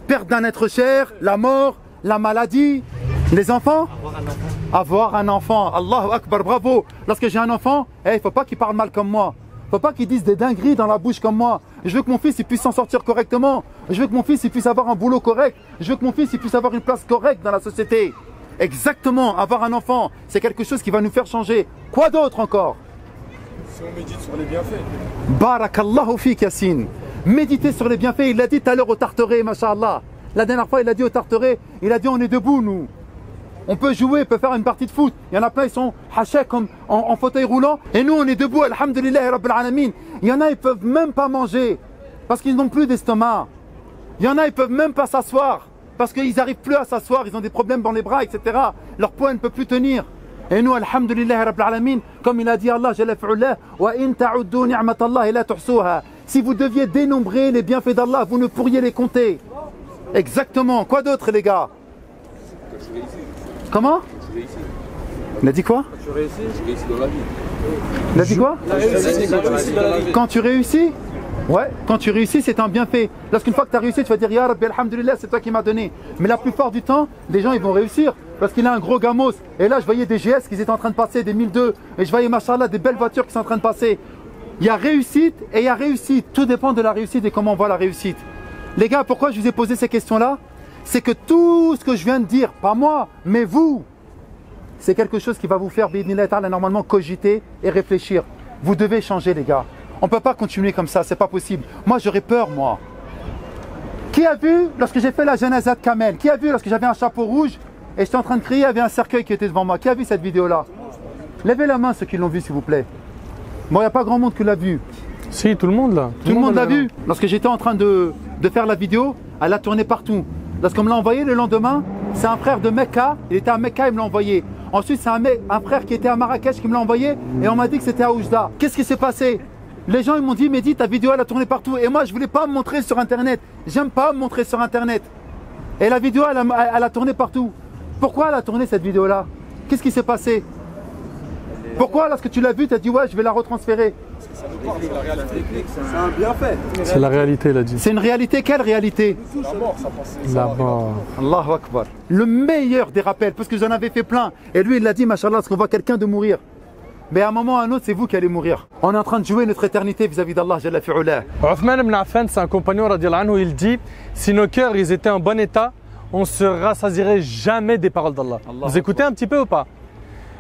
Perte d'un être cher, la mort, la maladie, les enfants. Avoir un enfant. Allahu Akbar, bravo. Lorsque j'ai un enfant, il ne faut pas qu'il parle mal comme moi. Il ne faut pas qu'il dise des dingueries dans la bouche comme moi. Je veux que mon fils il puisse s'en sortir correctement. Je veux que mon fils il puisse avoir un boulot correct. Je veux que mon fils il puisse avoir une place correcte dans la société. Exactement, avoir un enfant, c'est quelque chose qui va nous faire changer. Quoi d'autre encore? Si on médite sur les bienfaits. Barakallahu fik Yassine. Méditer sur les bienfaits, il l'a dit tout à l'heure au Tarteret, masha'Allah. La dernière fois, il a dit au Tarteret, il a dit on est debout nous. On peut jouer, on peut faire une partie de foot. Il y en a plein, ils sont hachés comme en fauteuil roulant. Et nous, on est debout, alhamdulillah, rabbil alamin. Il y en a, ils peuvent même pas manger parce qu'ils n'ont plus d'estomac. Il y en a, ils peuvent même pas s'asseoir parce qu'ils n'arrivent plus à s'asseoir. Ils ont des problèmes dans les bras, etc. Leur poids ne peut plus tenir. Et nous, alhamdulillah, rabbil alamin, comme il a dit Allah, jalla fi'ullah, wa in ta'uddu ni'matallahi la tuhsuha. Si vous deviez dénombrer les bienfaits d'Allah, vous ne pourriez les compter. Exactement. Quoi d'autre, les gars? Comment? Il a dit quoi? Tu réussis dans la vie. Il a dit quoi? Quand tu réussis? Ouais, quand tu réussis, c'est un bienfait. Lorsqu'une fois que tu as réussi, tu vas dire Ya Rabbi, alhamdulillah, c'est toi qui m'as donné. Mais la plupart du temps, les gens ils vont réussir parce qu'il a un gros gamos. Et là, je voyais des GS qui étaient en train de passer, des 1002. Et je voyais, machallah, des belles voitures qui sont en train de passer. Il y a réussite et il y a réussite. Tout dépend de la réussite et comment on voit la réussite. Les gars, pourquoi je vous ai posé ces questions-là? C'est que tout ce que je viens de dire, pas moi, mais vous, c'est quelque chose qui va vous faire, bi'idhnillah ta'ala, normalement cogiter et réfléchir. Vous devez changer, les gars. On ne peut pas continuer comme ça, c'est pas possible. Moi, j'aurais peur, moi. Qui a vu, lorsque j'ai fait la Janazat Kamel, qui a vu, lorsque j'avais un chapeau rouge et j'étais en train de crier, il y avait un cercueil qui était devant moi. Qui a vu cette vidéo-là? Levez la main ceux qui l'ont vu, s'il vous plaît. Bon, il n'y a pas grand monde qui l'a vu. Si, tout le monde là. Tout le monde l'a vu. Lorsque j'étais en train de faire la vidéo, elle a tourné partout. Lorsqu'on me l'a envoyé le lendemain, c'est un frère de Mecca, il était à Mecca, il me l'a envoyé. Ensuite, c'est un frère qui était à Marrakech qui me l'a envoyé et on m'a dit que c'était à Oujda. Qu'est-ce qui s'est passé? Les gens ils m'ont dit, Mehdi, ta vidéo elle a tourné partout. Et moi, je voulais pas me montrer sur Internet. J'aime pas me montrer sur Internet. Et la vidéo, elle a tourné partout. Pourquoi elle a tourné cette vidéo-là? Qu'est-ce qui s'est passé? Pourquoi, lorsque tu l'as vue, tu as dit, ouais, je vais la retransférer? C'est un bienfait. C'est la réalité, il a dit. C'est une réalité. Quelle réalité? La mort, ça passe. La mort. Allahu Akbar. Le meilleur des rappels, parce que j'en avais fait plein. Et lui, il l'a dit, machallah, parce qu'on voit quelqu'un de mourir. Mais à un moment ou à un autre, c'est vous qui allez mourir. On est en train de jouer notre éternité vis-à-vis d'Allah, Jalla fi'ulah. Uthman ibn Affan, c'est un compagnon, radiallahu anhu, il dit si nos cœurs ils étaient en bon état, on ne se rassasierait jamais des paroles d'Allah. Vous écoutez un petit peu ou pas?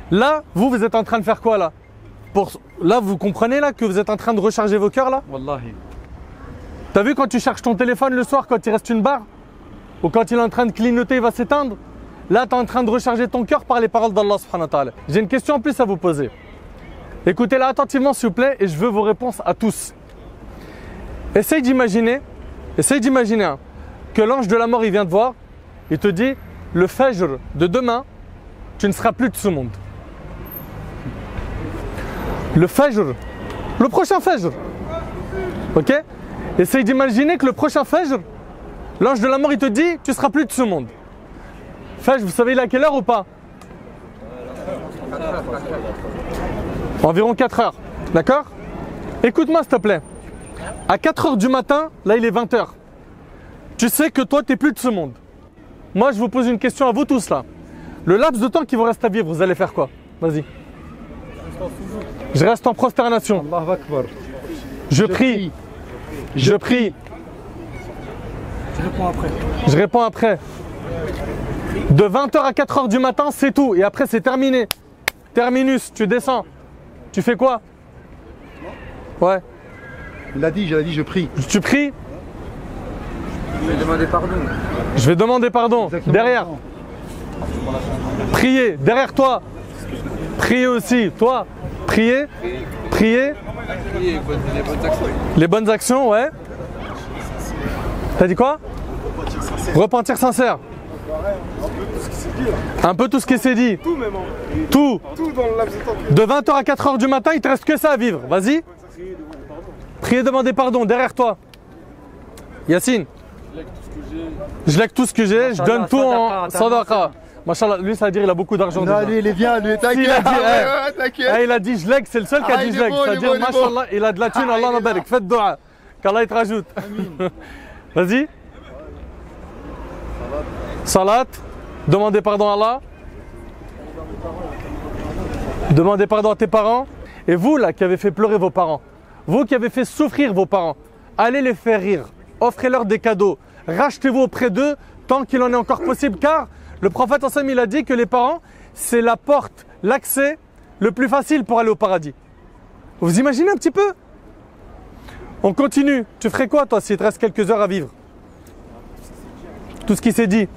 Là, vous êtes en train de faire quoi là? Là, vous comprenez là que vous êtes en train de recharger vos cœurs là? Wallahi. T'as vu quand tu cherches ton téléphone le soir, quand il reste une barre? Ou quand il est en train de clignoter, il va s'éteindre? Là, tu es en train de recharger ton cœur par les paroles d'Allah subhanahu wa ta'ala. J'ai une question en plus à vous poser. Écoutez-la attentivement s'il vous plaît et je veux vos réponses à tous. Essaye d'imaginer hein, que l'ange de la mort il vient te voir, il te dit le fajr de demain, tu ne seras plus de ce monde. Le fajr, le prochain fajr. Ok? Essaye d'imaginer que le prochain fajr, l'ange de la mort il te dit tu ne seras plus de ce monde. Fajr, vous savez il est à quelle heure ou pas? Environ 4 heures, d'accord? Écoute-moi s'il te plaît. À 4 heures du matin, là il est 20 heures. Tu sais que toi tu n'es plus de ce monde. Moi je vous pose une question à vous tous là. Le laps de temps qui vous reste à vivre, vous allez faire quoi? Vas-y. Je reste en prosternation. Allahu Akbar. Je prie. Je prie. Je réponds après. De 20h à 4h du matin, c'est tout. Et après c'est terminé. Terminus, tu descends. Tu fais quoi? Ouais. Il a dit, je prie. Tu pries? Je vais demander pardon. Je vais demander pardon. Exactement. Derrière. Priez. Derrière toi. Priez aussi. Toi. Priez. Priez. Les bonnes actions, ouais. T'as dit quoi? Repentir sincère. Un peu tout ce qui s'est dit. Tout même. Tout. Tout dans le laps de temps. De 20h à 4h du matin, il te reste que ça à vivre. Vas-y. Priez, demander pardon. Derrière toi. Yacine. Je lègue tout ce que j'ai. Je donne tout en sadaqa. Machallah, lui ça veut dire il a beaucoup d'argent. Non, lui il est bien, lui, t'inquiète. Il a dit, T'inquiète. il a dit je lègue, c'est le seul qui a dit je lègue. C'est-à-dire, machallah, il a de la thune, Allah m'a barik. Faites dua. Qu'Allah il te rajoute. Vas-y. Salat. Demandez pardon à Allah. Demandez pardon à tes parents. Et vous là qui avez fait pleurer vos parents, vous qui avez fait souffrir vos parents, allez les faire rire. Offrez-leur des cadeaux. Rachetez-vous auprès d'eux tant qu'il en est encore possible, car le prophète Hassan il a dit que les parents, c'est la porte, l'accès le plus facile pour aller au paradis. Vous imaginez un petit peu? On continue. Tu ferais quoi toi s'il te reste quelques heures à vivre? Tout ce qui s'est dit.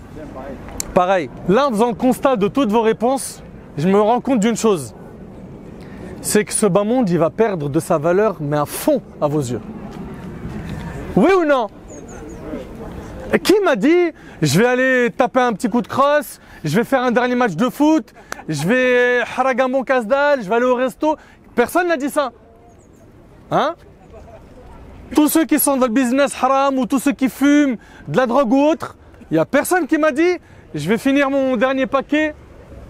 Pareil. Là, en faisant le constat de toutes vos réponses, je me rends compte d'une chose. C'est que ce bas monde, il va perdre de sa valeur, mais à fond à vos yeux. Oui ou non? Qui m'a dit je vais aller taper un petit coup de crosse, je vais faire un dernier match de foot, je vais haraga un bon casse-dalle, je vais aller au resto? Personne n'a dit ça. Hein? Tous ceux qui sont dans le business haram ou tous ceux qui fument de la drogue ou autre, il n'y a personne qui m'a dit je vais finir mon dernier paquet.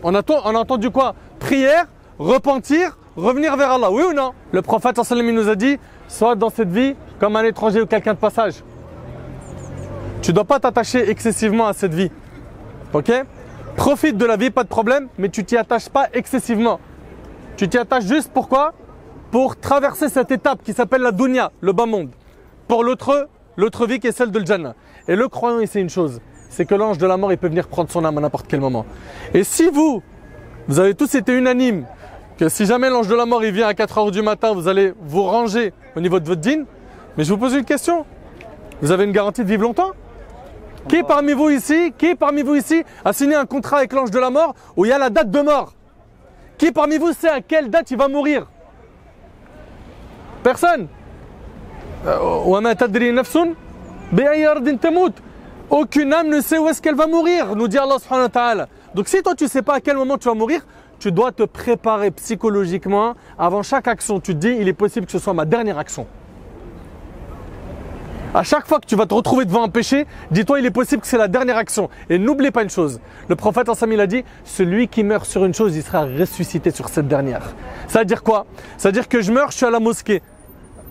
On a entendu quoi? Prière, repentir, revenir vers Allah. Oui ou non? Le prophète sallallahu alayhi wa sallam nous a dit sois dans cette vie comme un étranger ou quelqu'un de passage. Tu ne dois pas t'attacher excessivement à cette vie. Ok? Profite de la vie, pas de problème, mais tu t'y attaches pas excessivement. Tu t'y attaches juste pourquoi? Pour traverser cette étape qui s'appelle la dunya, le bas monde. Pour l'autre vie qui est celle de l'Jannah. Et le croyant, il sait une chose, c'est que l'ange de la mort, il peut venir prendre son âme à n'importe quel moment. Et si vous avez tous été unanimes, que si jamais l'ange de la mort, il vient à 4h du matin, vous allez vous ranger au niveau de votre dîne, mais je vous pose une question. Vous avez une garantie de vivre longtemps? Qui parmi vous ici a signé un contrat avec l'ange de la mort où il y a la date de mort? Qui parmi vous sait à quelle date il va mourir? Personne. Aucune âme ne sait où est-ce qu'elle va mourir, nous dit Allah subhanahu wa ta'ala. Donc si toi tu ne sais pas à quel moment tu vas mourir, tu dois te préparer psychologiquement avant chaque action. Tu te dis, il est possible que ce soit ma dernière action. À chaque fois que tu vas te retrouver devant un péché, dis-toi il est possible que c'est la dernière action. Et n'oublie pas une chose, le prophète il a dit, celui qui meurt sur une chose, il sera ressuscité sur cette dernière. Ça veut dire quoi? Ça veut dire que je meurs, je suis à la mosquée,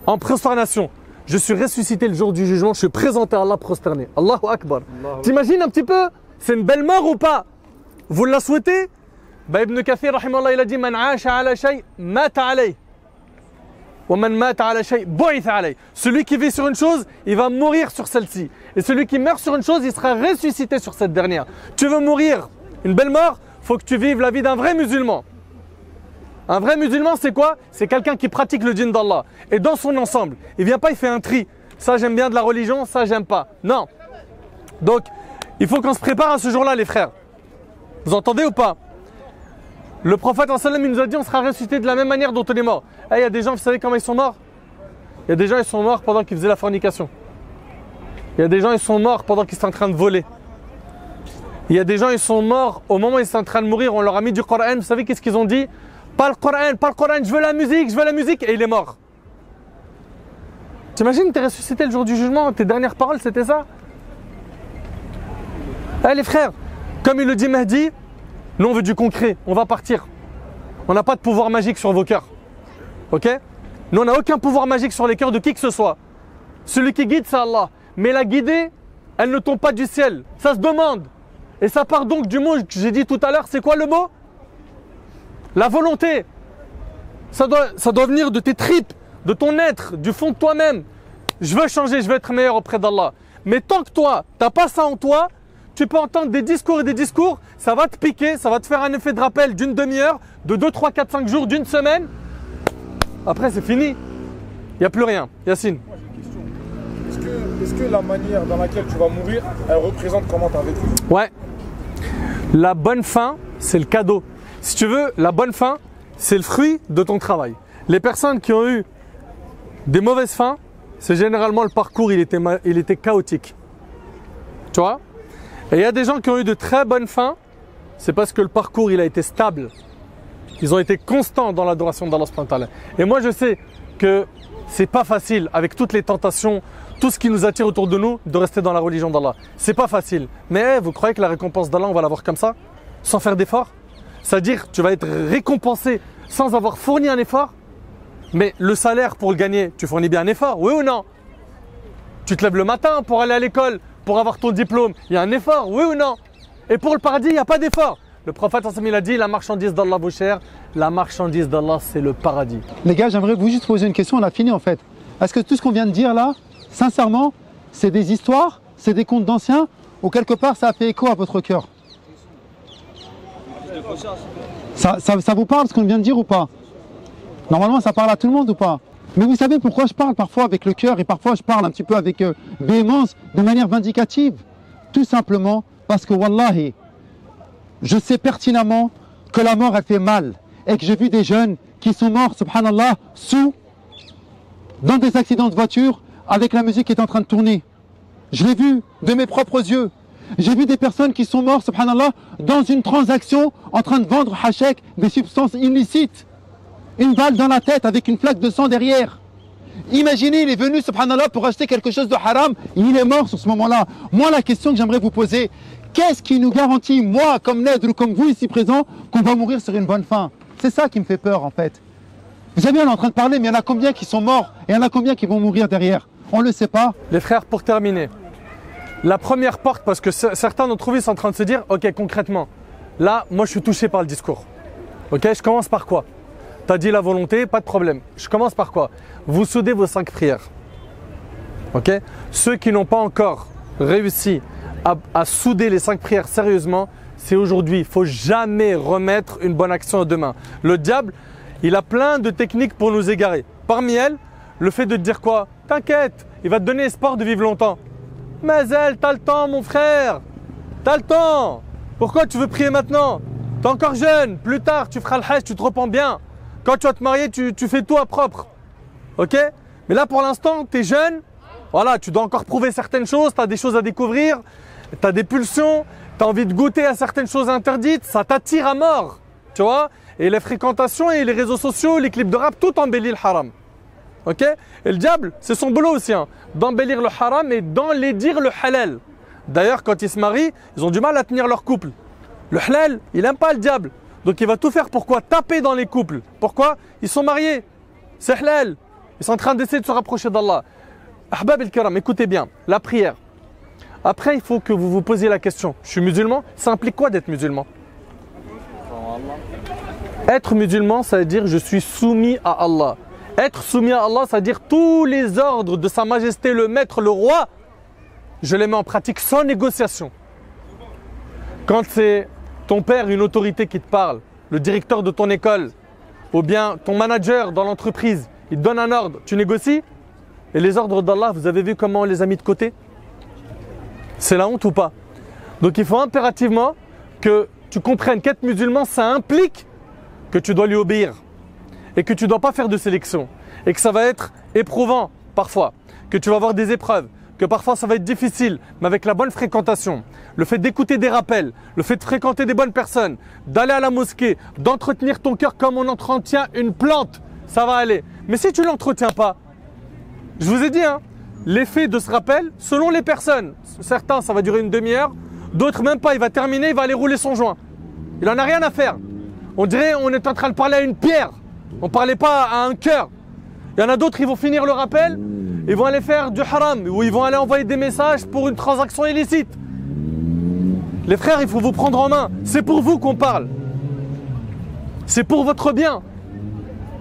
en prosternation. Je suis ressuscité le jour du jugement, je suis présenté à Allah prosterné. Allahu Akbar. T'imagines un petit peu? C'est une belle mort ou pas? Vous la souhaitez? Ibn Kathir, rahimahullah, il a dit, Man aasha ala shay, mata alayh. Celui qui vit sur une chose, il va mourir sur celle-ci. Et celui qui meurt sur une chose, il sera ressuscité sur cette dernière. Tu veux mourir une belle mort? Il faut que tu vives la vie d'un vrai musulman. Un vrai musulman, c'est quoi? C'est quelqu'un qui pratique le djinn d'Allah. Et dans son ensemble, il ne vient pas, il fait un tri. Ça, j'aime bien de la religion, ça, j'aime pas. Non. Donc, il faut qu'on se prépare à ce jour-là, les frères. Vous entendez ou pas? Le prophète il nous a dit on sera ressuscité de la même manière dont on est mort. Il y a des gens, vous savez comment ils sont morts? Il y a des gens, ils sont morts pendant qu'ils faisaient la fornication. Il y a des gens, ils sont morts pendant qu'ils sont en train de voler. Il y a des gens, ils sont morts au moment où ils sont en train de mourir. On leur a mis du Coran. Vous savez qu'est-ce qu'ils ont dit? Pas le Coran, je veux la musique, et il est mort. T'imagines, t'es ressuscité le jour du jugement, tes dernières paroles, c'était ça? Les frères, comme il le dit Mahdi, nous on veut du concret, on va partir. On n'a pas de pouvoir magique sur vos cœurs. Ok? Nous on n'a aucun pouvoir magique sur les cœurs de qui que ce soit. Celui qui guide c'est Allah. Mais la guidée, elle ne tombe pas du ciel. Ça se demande. Et ça part donc du mot que j'ai dit tout à l'heure, c'est quoi le mot? La volonté. Ça doit venir de tes tripes, de ton être, du fond de toi-même. Je veux changer, je veux être meilleur auprès d'Allah. Mais tant que toi, tu n'as pas ça en toi, tu peux entendre des discours et des discours, ça va te piquer, ça va te faire un effet de rappel d'une demi-heure, de 2, 3, 4, 5 jours, d'une semaine. Après, c'est fini. Il n'y a plus rien. Yacine. Moi, j'ai une question. Est-ce que la manière dans laquelle tu vas mourir, elle représente comment tu as vécu? Ouais. La bonne fin, c'est le cadeau. Si tu veux, la bonne fin, c'est le fruit de ton travail. Les personnes qui ont eu des mauvaises fins, c'est généralement le parcours, il était chaotique. Tu vois? Et il y a des gens qui ont eu de très bonnes fins, c'est parce que le parcours, il a été stable. Ils ont été constants dans l'adoration d'Allah subhanahu wa ta'ala. Et moi, je sais que c'est pas facile, avec toutes les tentations, tout ce qui nous attire autour de nous, de rester dans la religion d'Allah. C'est pas facile. Mais vous croyez que la récompense d'Allah, on va l'avoir comme ça, sans faire d'effort? C'est-à-dire, tu vas être récompensé sans avoir fourni un effort. Mais le salaire, pour le gagner, tu fournis bien un effort, oui ou non? Tu te lèves le matin pour aller à l'école, pour avoir ton diplôme, il y a un effort, oui ou non? Et pour le paradis, il n'y a pas d'effort. Le prophète, il a dit, la marchandise d'Allah vaut cher, la marchandise d'Allah, c'est le paradis. Les gars, j'aimerais vous juste poser une question, on a fini en fait. Est-ce que tout ce qu'on vient de dire là, sincèrement, c'est des histoires, c'est des contes d'anciens, ou quelque part ça a fait écho à votre cœur? Ça vous parle ce qu'on vient de dire ou pas? Normalement ça parle à tout le monde ou pas? Mais vous savez pourquoi je parle parfois avec le cœur et parfois je parle un petit peu avec véhémence, de manière vindicative? Tout simplement parce que wallahi, je sais pertinemment que la mort elle fait mal et que j'ai vu des jeunes qui sont morts, subhanallah, dans des accidents de voiture avec la musique qui est en train de tourner. Je l'ai vu de mes propres yeux. J'ai vu des personnes qui sont mortes, subhanallah, dans une transaction en train de vendre hachek, des substances illicites. Une balle dans la tête avec une flaque de sang derrière. Imaginez, il est venu, subhanallah, pour acheter quelque chose de haram, il est mort sur ce moment-là. Moi, la question que j'aimerais vous poser, qu'est-ce qui nous garantit, moi, comme Nedr ou comme vous ici présents, qu'on va mourir sur une bonne fin? C'est ça qui me fait peur, en fait. Vous savez, on est en train de parler, mais il y en a combien qui sont morts et il y en a combien qui vont mourir derrière? On ne le sait pas. Les frères, pour terminer, la première porte, parce que certains d'entre vous sont en train de se dire, ok, concrètement, là, moi, je suis touché par le discours. Ok, je commence par quoi? Tu as dit la volonté, pas de problème. Je commence par quoi? Vous soudez vos 5 prières. Ok? Ceux qui n'ont pas encore réussi à souder les 5 prières sérieusement, c'est aujourd'hui. Il ne faut jamais remettre une bonne action à demain. Le diable, il a plein de techniques pour nous égarer. Parmi elles, le fait de te dire quoi? T'inquiète, il va te donner espoir de vivre longtemps. Mais elle, t'as le temps mon frère. T'as le temps. Pourquoi tu veux prier maintenant? T'es encore jeune. Plus tard, tu feras le hajj, tu te repens bien. Quand tu vas te marier, tu fais tout à propre. Ok? Mais là, pour l'instant, tu es jeune. Voilà, tu dois encore prouver certaines choses. Tu as des choses à découvrir. Tu as des pulsions. Tu as envie de goûter à certaines choses interdites. Ça t'attire à mort. Tu vois? Et les fréquentations et les réseaux sociaux, les clips de rap, tout embellit le haram. Ok? Et le diable, c'est son boulot aussi. Hein, d'embellir le haram et d'enlaidir le halal. D'ailleurs, quand ils se marient, ils ont du mal à tenir leur couple. Le halal, il n'aime pas le diable. Donc il va tout faire pour quoi? Taper dans les couples. Pourquoi? Ils sont mariés. C'est halal. Ils sont en train d'essayer de se rapprocher d'Allah. Ahbab el-Kiram, écoutez bien, la prière. Après, il faut que vous vous posiez la question. Je suis musulman, ça implique quoi d'être musulman? Être musulman, ça veut dire je suis soumis à Allah. Être soumis à Allah, ça veut dire tous les ordres de Sa Majesté, le Maître, le Roi, je les mets en pratique sans négociation. Quand c'est ton père, une autorité qui te parle, le directeur de ton école, ou bien ton manager dans l'entreprise, il te donne un ordre, tu négocies? Et les ordres d'Allah, vous avez vu comment on les a mis de côté? C'est la honte ou pas? Donc il faut impérativement que tu comprennes qu'être musulman, ça implique que tu dois lui obéir et que tu ne dois pas faire de sélection et que ça va être éprouvant parfois, que tu vas avoir des épreuves, que parfois ça va être difficile, mais avec la bonne fréquentation, le fait d'écouter des rappels, le fait de fréquenter des bonnes personnes, d'aller à la mosquée, d'entretenir ton cœur comme on entretient une plante, ça va aller. Mais si tu ne l'entretiens pas, je vous ai dit, hein, l'effet de ce rappel, selon les personnes, certains ça va durer une demi-heure, d'autres même pas, il va terminer, il va aller rouler son joint. Il n'en a rien à faire. On dirait on est en train de parler à une pierre, on ne parlait pas à un cœur. Il y en a d'autres, ils vont finir le rappel, ils vont aller faire du haram, ou ils vont aller envoyer des messages pour une transaction illicite. Les frères, il faut vous prendre en main. C'est pour vous qu'on parle. C'est pour votre bien.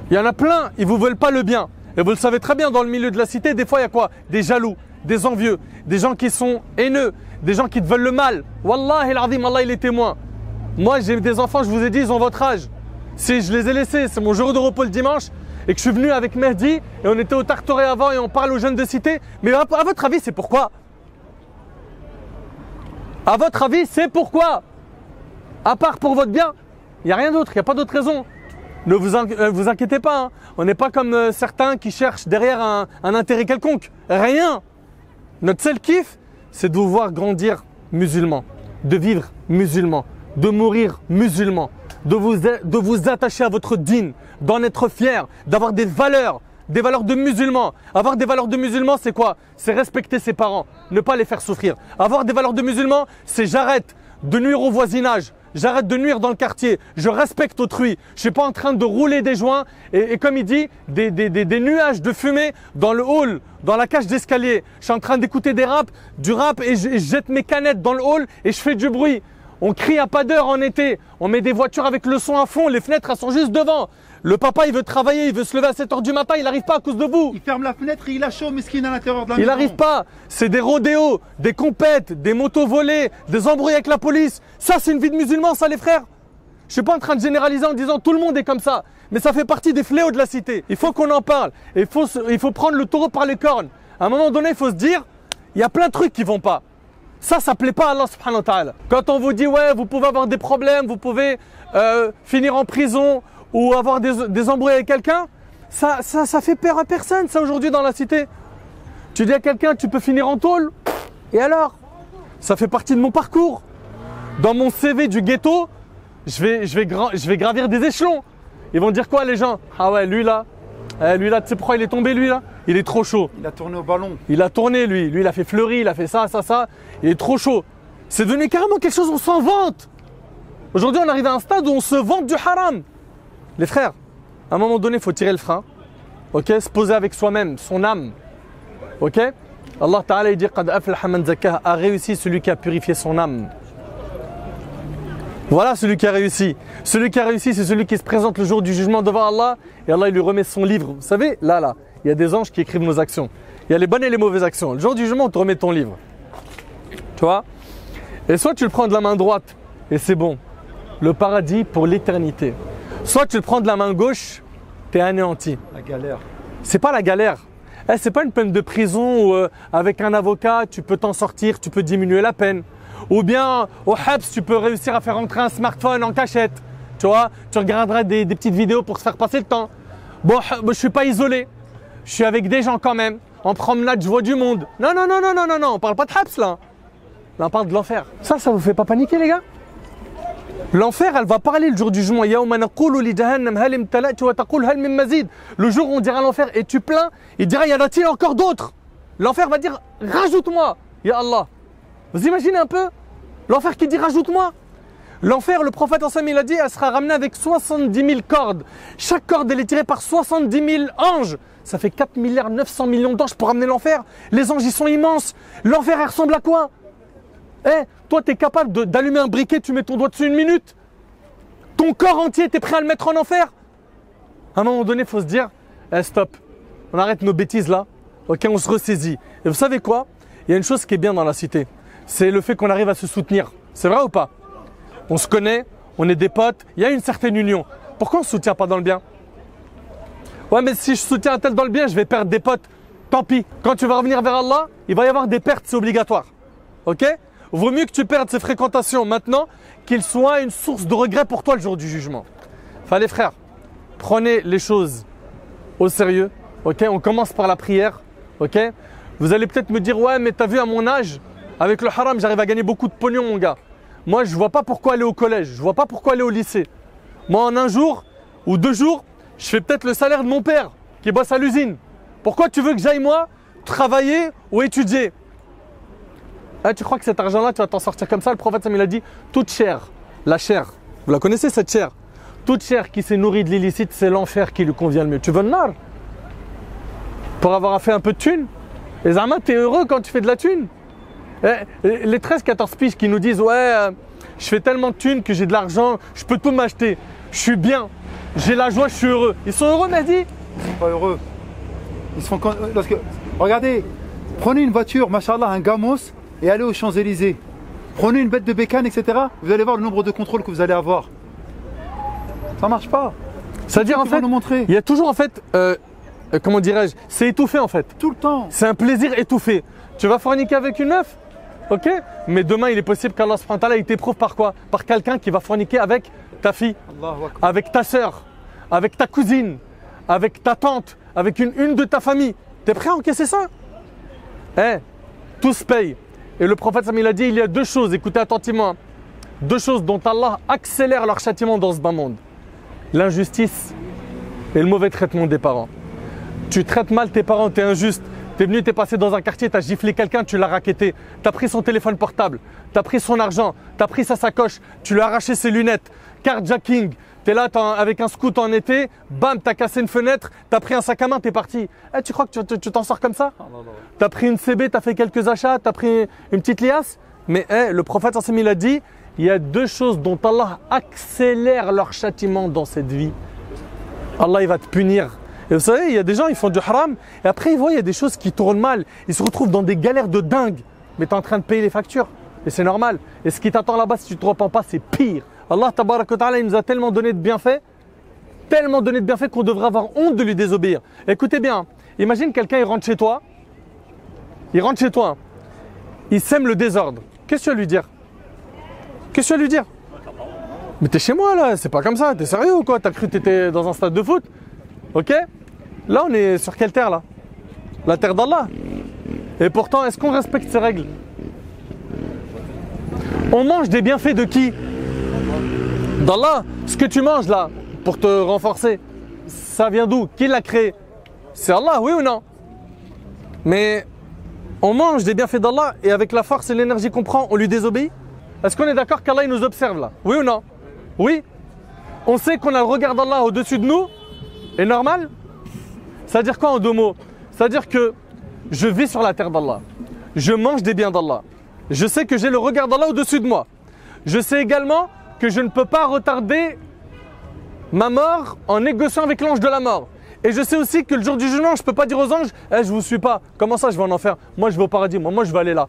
Il y en a plein, ils ne vous veulent pas le bien. Et vous le savez très bien, dans le milieu de la cité, des fois, il y a quoi? Des jaloux, des envieux, des gens qui sont haineux, des gens qui te veulent le mal. Wallahi al-azim, Allah il est témoin. Moi, j'ai des enfants, je vous ai dit, ils ont votre âge. Si je les ai laissés, c'est mon jour de repos le dimanche, et que je suis venu avec Mehdi, et on était au Tartoré avant, et on parle aux jeunes de cité. Mais à votre avis, c'est pourquoi? À votre avis, c'est pourquoi? À part pour votre bien, il n'y a rien d'autre, il n'y a pas d'autre raison. Ne vous inquiétez pas, hein. On n'est pas comme certains qui cherchent derrière un intérêt quelconque. Rien. Notre seul kiff, c'est de vous voir grandir musulman, de vivre musulman, de mourir musulman, de vous attacher à votre dîn, d'en être fier, d'avoir des valeurs de musulmans. Avoir des valeurs de musulmans, c'est quoi? C'est respecter ses parents, ne pas les faire souffrir. Avoir des valeurs de musulmans, c'est j'arrête de nuire au voisinage, j'arrête de nuire dans le quartier, je respecte autrui. Je ne suis pas en train de rouler des joints et comme il dit, des nuages de fumée dans le hall, dans la cage d'escalier. Je suis en train d'écouter du rap et je jette mes canettes dans le hall et je fais du bruit. On crie à pas d'heure en été, on met des voitures avec le son à fond, les fenêtres elles sont juste devant. Le papa il veut travailler, il veut se lever à 7 h du matin, il n'arrive pas à cause de vous. Il ferme la fenêtre et il a chaud, mesquine à l'intérieur de la maison. Il n'arrive pas. C'est des rodéos, des compètes, des motos volées, des embrouilles avec la police. Ça c'est une vie de musulman, ça les frères. Je ne suis pas en train de généraliser en disant tout le monde est comme ça. Mais ça fait partie des fléaux de la cité. Il faut qu'on en parle. Il faut prendre le taureau par les cornes. À un moment donné, il faut se dire, il y a plein de trucs qui ne vont pas. Ça plaît pas à Allah subhanahu wa ta'ala. Quand on vous dit, ouais, vous pouvez avoir des problèmes, vous pouvez finir en prison ou avoir des embrouilles avec quelqu'un, ça fait peur à personne, ça, aujourd'hui, dans la cité. Tu dis à quelqu'un, tu peux finir en tôle, et alors? Ça fait partie de mon parcours. Dans mon CV du ghetto, je vais gravir des échelons. Ils vont dire quoi, les gens? Ah ouais, lui là, tu sais pourquoi il est tombé, lui là? Il est trop chaud. Il a tourné au ballon. Il a tourné, lui. Lui, il a fait Fleury, il a fait ça. Il est trop chaud. C'est devenu carrément quelque chose, on s'en vante. Aujourd'hui, on arrive à un stade où on se vante du haram. Les frères, à un moment donné, il faut tirer le frein. Ok, se poser avec soi-même, son âme. Ok? Allah Ta'ala, il dit Qad aflaha man zakkaha, a réussi celui qui a purifié son âme. Voilà celui qui a réussi. Celui qui a réussi, c'est celui qui se présente le jour du jugement devant Allah. Et Allah, il lui remet son livre. Vous savez, là, il y a des anges qui écrivent nos actions. Il y a les bonnes et les mauvaises actions. Le jour du jugement, on te remet ton livre. Tu vois? Et soit tu le prends de la main droite, et c'est bon. Le paradis pour l'éternité. Soit tu le prends de la main gauche, t'es anéanti. La galère. C'est pas la galère. C'est pas une peine de prison où avec un avocat, tu peux t'en sortir, tu peux diminuer la peine. Ou bien au Habs, tu peux réussir à faire entrer un smartphone en cachette. Tu vois, tu regarderas des petites vidéos pour se faire passer le temps. Bon, je suis pas isolé. Je suis avec des gens quand même. En promenade, je vois du monde. Non, on parle pas de Habs là. Là, on parle de l'enfer. Ça vous fait pas paniquer, les gars? L'enfer, elle va parler le jour du jugement. Le jour où on dira à l'enfer, et tu plains, il dira, y en a-t-il encore d'autres? L'enfer va dire, rajoute-moi, ya Allah. Vous imaginez un peu? L'enfer qui dit, rajoute-moi. L'enfer, le prophète ensemble, il a dit, elle sera ramenée avec 70 000 cordes. Chaque corde, elle est tirée par 70 000 anges. Ça fait 4 milliards 900 millions d'anges pour ramener l'enfer. Les anges, ils sont immenses. L'enfer, elle ressemble à quoi? Toi, tu es capable d'allumer un briquet, tu mets ton doigt dessus 1 minute. Ton corps entier, tu es prêt à le mettre en enfer? À un moment donné, il faut se dire, stop, on arrête nos bêtises là, ok, on se ressaisit. Et vous savez quoi? Il y a une chose qui est bien dans la cité, c'est le fait qu'on arrive à se soutenir. C'est vrai ou pas? On se connaît, on est des potes, il y a une certaine union. Pourquoi on ne se soutient pas dans le bien? Ouais, mais si je soutiens un tel dans le bien, je vais perdre des potes. Tant pis. Quand tu vas revenir vers Allah, il va y avoir des pertes, c'est obligatoire. Ok? Vaut mieux que tu perdes ces fréquentations maintenant qu'ils soient une source de regret pour toi le jour du jugement. Enfin les frères, prenez les choses au sérieux. Ok, on commence par la prière. Ok, vous allez peut-être me dire, ouais mais t'as vu à mon âge, avec le haram j'arrive à gagner beaucoup de pognon mon gars. Moi je vois pas pourquoi aller au collège, je vois pas pourquoi aller au lycée. Moi en 1 jour ou 2 jours, je fais peut-être le salaire de mon père qui bosse à l'usine. Pourquoi tu veux que j'aille moi travailler ou étudier? Tu crois que cet argent-là, tu vas t'en sortir comme ça? Le prophète, il a dit, toute chair, la chair, vous la connaissez cette chair? Toute chair qui s'est nourrie de l'illicite, c'est l'enfer qui lui convient le mieux. Tu veux le nar? Pour avoir fait un peu de thune? Et Zama, t'es heureux quand tu fais de la thune? Les 13-14 piges qui nous disent, ouais, je fais tellement de thunes que j'ai de l'argent, je peux tout m'acheter, je suis bien, j'ai la joie, je suis heureux. Ils sont heureux, Mehdi? Ils sont pas heureux. Ils se font... Regardez, prenez une voiture, machallah, un Gamos, et allez aux Champs-Élysées. Prenez une bête de bécane, etc. Vous allez voir le nombre de contrôles que vous allez avoir. Ça marche pas. C'est-à-dire en fait, il y a toujours en fait, comment dirais-je, c'est étouffé en fait. Tout le temps. C'est un plaisir étouffé. Tu vas forniquer avec une meuf, Ok? Mais demain, il est possible qu'Allah subhanahu wa ta'ala, il t'éprouve par quoi? Par quelqu'un qui va forniquer avec ta fille, avec ta sœur, avec ta cousine, avec ta tante, avec une de ta famille. T'es prêt à encaisser ça? Eh, tout se paye. Et le prophète, il a dit, il y a deux choses, écoutez attentivement, deux choses dont Allah accélère leur châtiment dans ce bas monde. L'injustice et le mauvais traitement des parents. Tu traites mal tes parents, tu es injuste. Tu es venu, tu es passé dans un quartier, tu as giflé quelqu'un, tu l'as racketté. Tu as pris son téléphone portable, tu as pris son argent, tu as pris sa sacoche, tu lui as arraché ses lunettes. Carjacking, tu es là avec un scout en été, bam, tu as cassé une fenêtre, tu as pris un sac à main, tu es parti. Eh, tu crois que tu t'en sors comme ça? Tu as pris une CB, tu as fait quelques achats, tu as pris une petite liasse. Mais le prophète, il a dit, il y a deux choses dont Allah accélère leur châtiment dans cette vie. Allah, il va te punir. Et vous savez, il y a des gens, ils font du haram, et après ils voient, il y a des choses qui tournent mal. Ils se retrouvent dans des galères de dingue. Mais tu es en train de payer les factures. Et c'est normal. Et ce qui t'attend là-bas, si tu ne te repens pas, c'est pire. Allah, tabarak wa ta'ala, il nous a tellement donné de bienfaits, qu'on devrait avoir honte de lui désobéir. Écoutez bien, imagine quelqu'un, il rentre chez toi, il sème le désordre. Qu'est-ce que tu vas lui dire? Qu'est-ce que tu vas lui dire? Mais t'es chez moi là, c'est pas comme ça, t'es sérieux ou quoi? T'as cru que t'étais dans un stade de foot? Ok? Là, on est sur quelle terre là? La terre d'Allah. Et pourtant, est-ce qu'on respecte ces règles? On mange des bienfaits de qui? D'Allah. Ce que tu manges là, pour te renforcer, ça vient d'où? Qui l'a créé? C'est Allah, oui ou non? Mais on mange des bienfaits d'Allah et avec la force et l'énergie qu'on prend, on lui désobéit? Est-ce qu'on est d'accord qu'Allah il nous observe là? Oui ou non? Oui. On sait qu'on a le regard d'Allah au-dessus de nous. Et normal? C'est-à-dire quoi en deux mots? C'est-à-dire que je vis sur la terre d'Allah. Je mange des biens d'Allah. Je sais que j'ai le regard d'Allah au-dessus de moi. Je sais également que je ne peux pas retarder ma mort en négociant avec l'ange de la mort. Et je sais aussi que le jour du jugement, je ne peux pas dire aux anges, je ne vous suis pas. Comment ça, je vais en enfer? Moi, je vais au paradis. Moi, je vais aller là.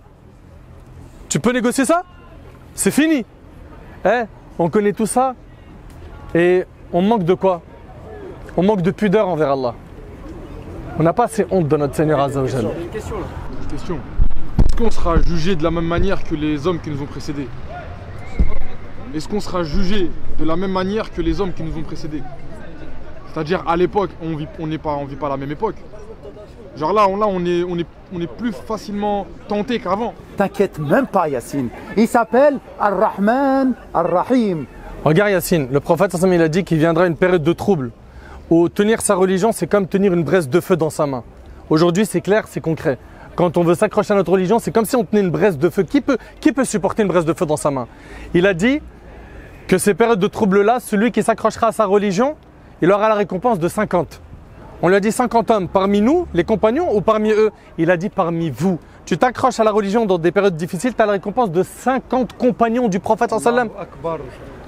Tu peux négocier ça? C'est fini. On connaît tout ça. Et on manque de quoi? On manque de pudeur envers Allah. On n'a pas assez honte de notre Seigneur Azza wa Jalla. Une question. Est-ce qu'on sera jugé de la même manière que les hommes qui nous ont précédés? Est-ce qu'on sera jugé de la même manière que les hommes qui nous ont précédés? C'est-à-dire à l'époque, on vit pas la même époque. Genre là, on est plus facilement tenté qu'avant. T'inquiète même pas, Yacine. Il s'appelle Ar-Rahman Ar-Rahim. Regarde Yacine, le prophète il a dit qu'il viendra une période de trouble où tenir sa religion, c'est comme tenir une braise de feu dans sa main. Aujourd'hui, c'est clair, c'est concret. Quand on veut s'accrocher à notre religion, c'est comme si on tenait une braise de feu. Qui peut supporter une braise de feu dans sa main? Il a dit que ces périodes de trouble-là, celui qui s'accrochera à sa religion, il aura la récompense de 50. On lui a dit 50 hommes parmi nous, les compagnons, ou parmi eux? Il a dit parmi vous. Tu t'accroches à la religion dans des périodes difficiles, tu as la récompense de 50 compagnons du prophète sallam.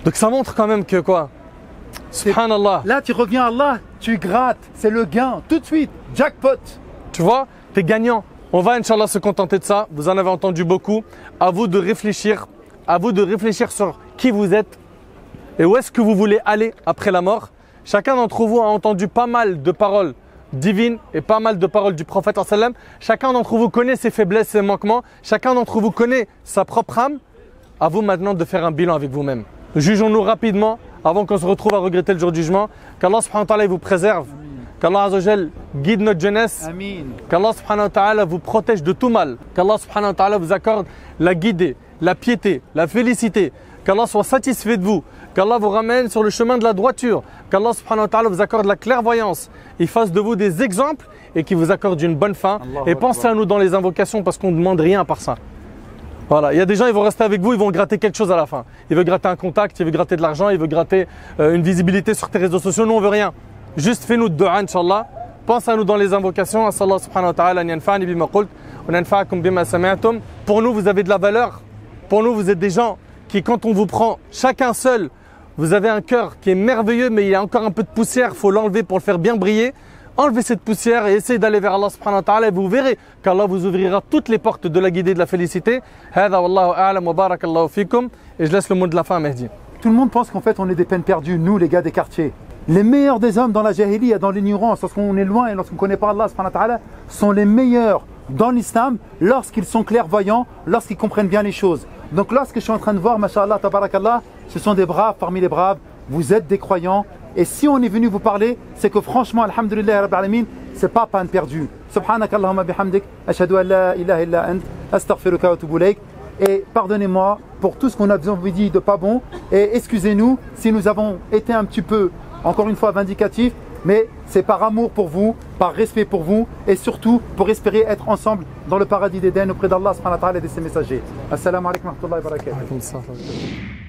Donc ça montre quand même que quoi? Subhanallah. Là, tu reviens à Allah, tu grattes, c'est le gain, tout de suite, jackpot. Tu vois, tu es gagnant. On va, Inch'Allah, se contenter de ça. Vous en avez entendu beaucoup. À vous de réfléchir sur qui vous êtes et où est-ce que vous voulez aller après la mort. Chacun d'entre vous a entendu pas mal de paroles divines et pas mal de paroles du prophète sallam. Chacun d'entre vous connaît ses faiblesses, ses manquements. Chacun d'entre vous connaît sa propre âme. À vous maintenant de faire un bilan avec vous-même. Jugeons-nous rapidement avant qu'on se retrouve à regretter le jour du jugement. Qu'Allah subhanahu wa ta'ala vous préserve. Qu'Allah Azza wa Jal guide notre jeunesse. Amin. Qu'Allah subhanahu wa ta'ala vous protège de tout mal. Qu'Allah subhanahu wa ta'ala vous accorde la guidée, la piété, la félicité. Qu'Allah soit satisfait de vous. Qu'Allah vous ramène sur le chemin de la droiture. Qu'Allah subhanahu wa ta'ala vous accorde la clairvoyance. Il fasse de vous des exemples et qu'il vous accorde une bonne fin. Et pensez à nous dans les invocations parce qu'on ne demande rien à part ça. Voilà, il y a des gens, ils vont rester avec vous, ils vont gratter quelque chose à la fin. Ils veulent gratter un contact, ils veulent gratter de l'argent, ils veulent gratter une visibilité sur tes réseaux sociaux. Nous, on veut rien. Juste fais-nous de dua, Inch'Allah. Pense à nous dans les invocations. As'Allah subhanahu wa ta'ala, an yanfa'ani bima qult, wa nanfa'akum bima sami'tum. Pour nous, vous avez de la valeur. Pour nous, vous êtes des gens qui, quand on vous prend chacun seul, vous avez un cœur qui est merveilleux, mais il y a encore un peu de poussière, il faut l'enlever pour le faire bien briller. Enlevez cette poussière et essayez d'aller vers Allah subhanahu wa ta'ala et vous verrez qu'Allah vous ouvrira toutes les portes de la guidée et de la félicité. Hada wallahu a'lam wa barakallahu fikum. Et je laisse le mot de la fin à Mehdi. Tout le monde pense qu'en fait on est des peines perdues, nous les gars des quartiers. Les meilleurs des hommes dans la jahiliya, dans l'ignorance, lorsqu'on est loin et lorsqu'on ne connaît pas Allah subhanahu wa ta'ala, sont les meilleurs dans l'islam lorsqu'ils sont clairvoyants, lorsqu'ils comprennent bien les choses. Donc lorsque je suis en train de voir, mashallah, tabarakallah, ce sont des braves parmi les braves, vous êtes des croyants. Et si on est venu vous parler, c'est que franchement, alhamdulillah, rabbil alamin, c'est pas peine perdue. Subhanakallahumma bihamdik, ashhadu an la ilaha illa ant, astaghfiruka wa atubu ilayk. Et pardonnez-moi pour tout ce qu'on a dit de pas bon. Et excusez-nous si nous avons été un petit peu, encore une fois, vindicatifs. Mais c'est par amour pour vous, par respect pour vous et surtout pour espérer être ensemble dans le paradis d'Éden auprès d'Allah subhanahu wa ta'ala et de ses messagers. Assalamu alaikum wa rahmatullahi wa barakatuh.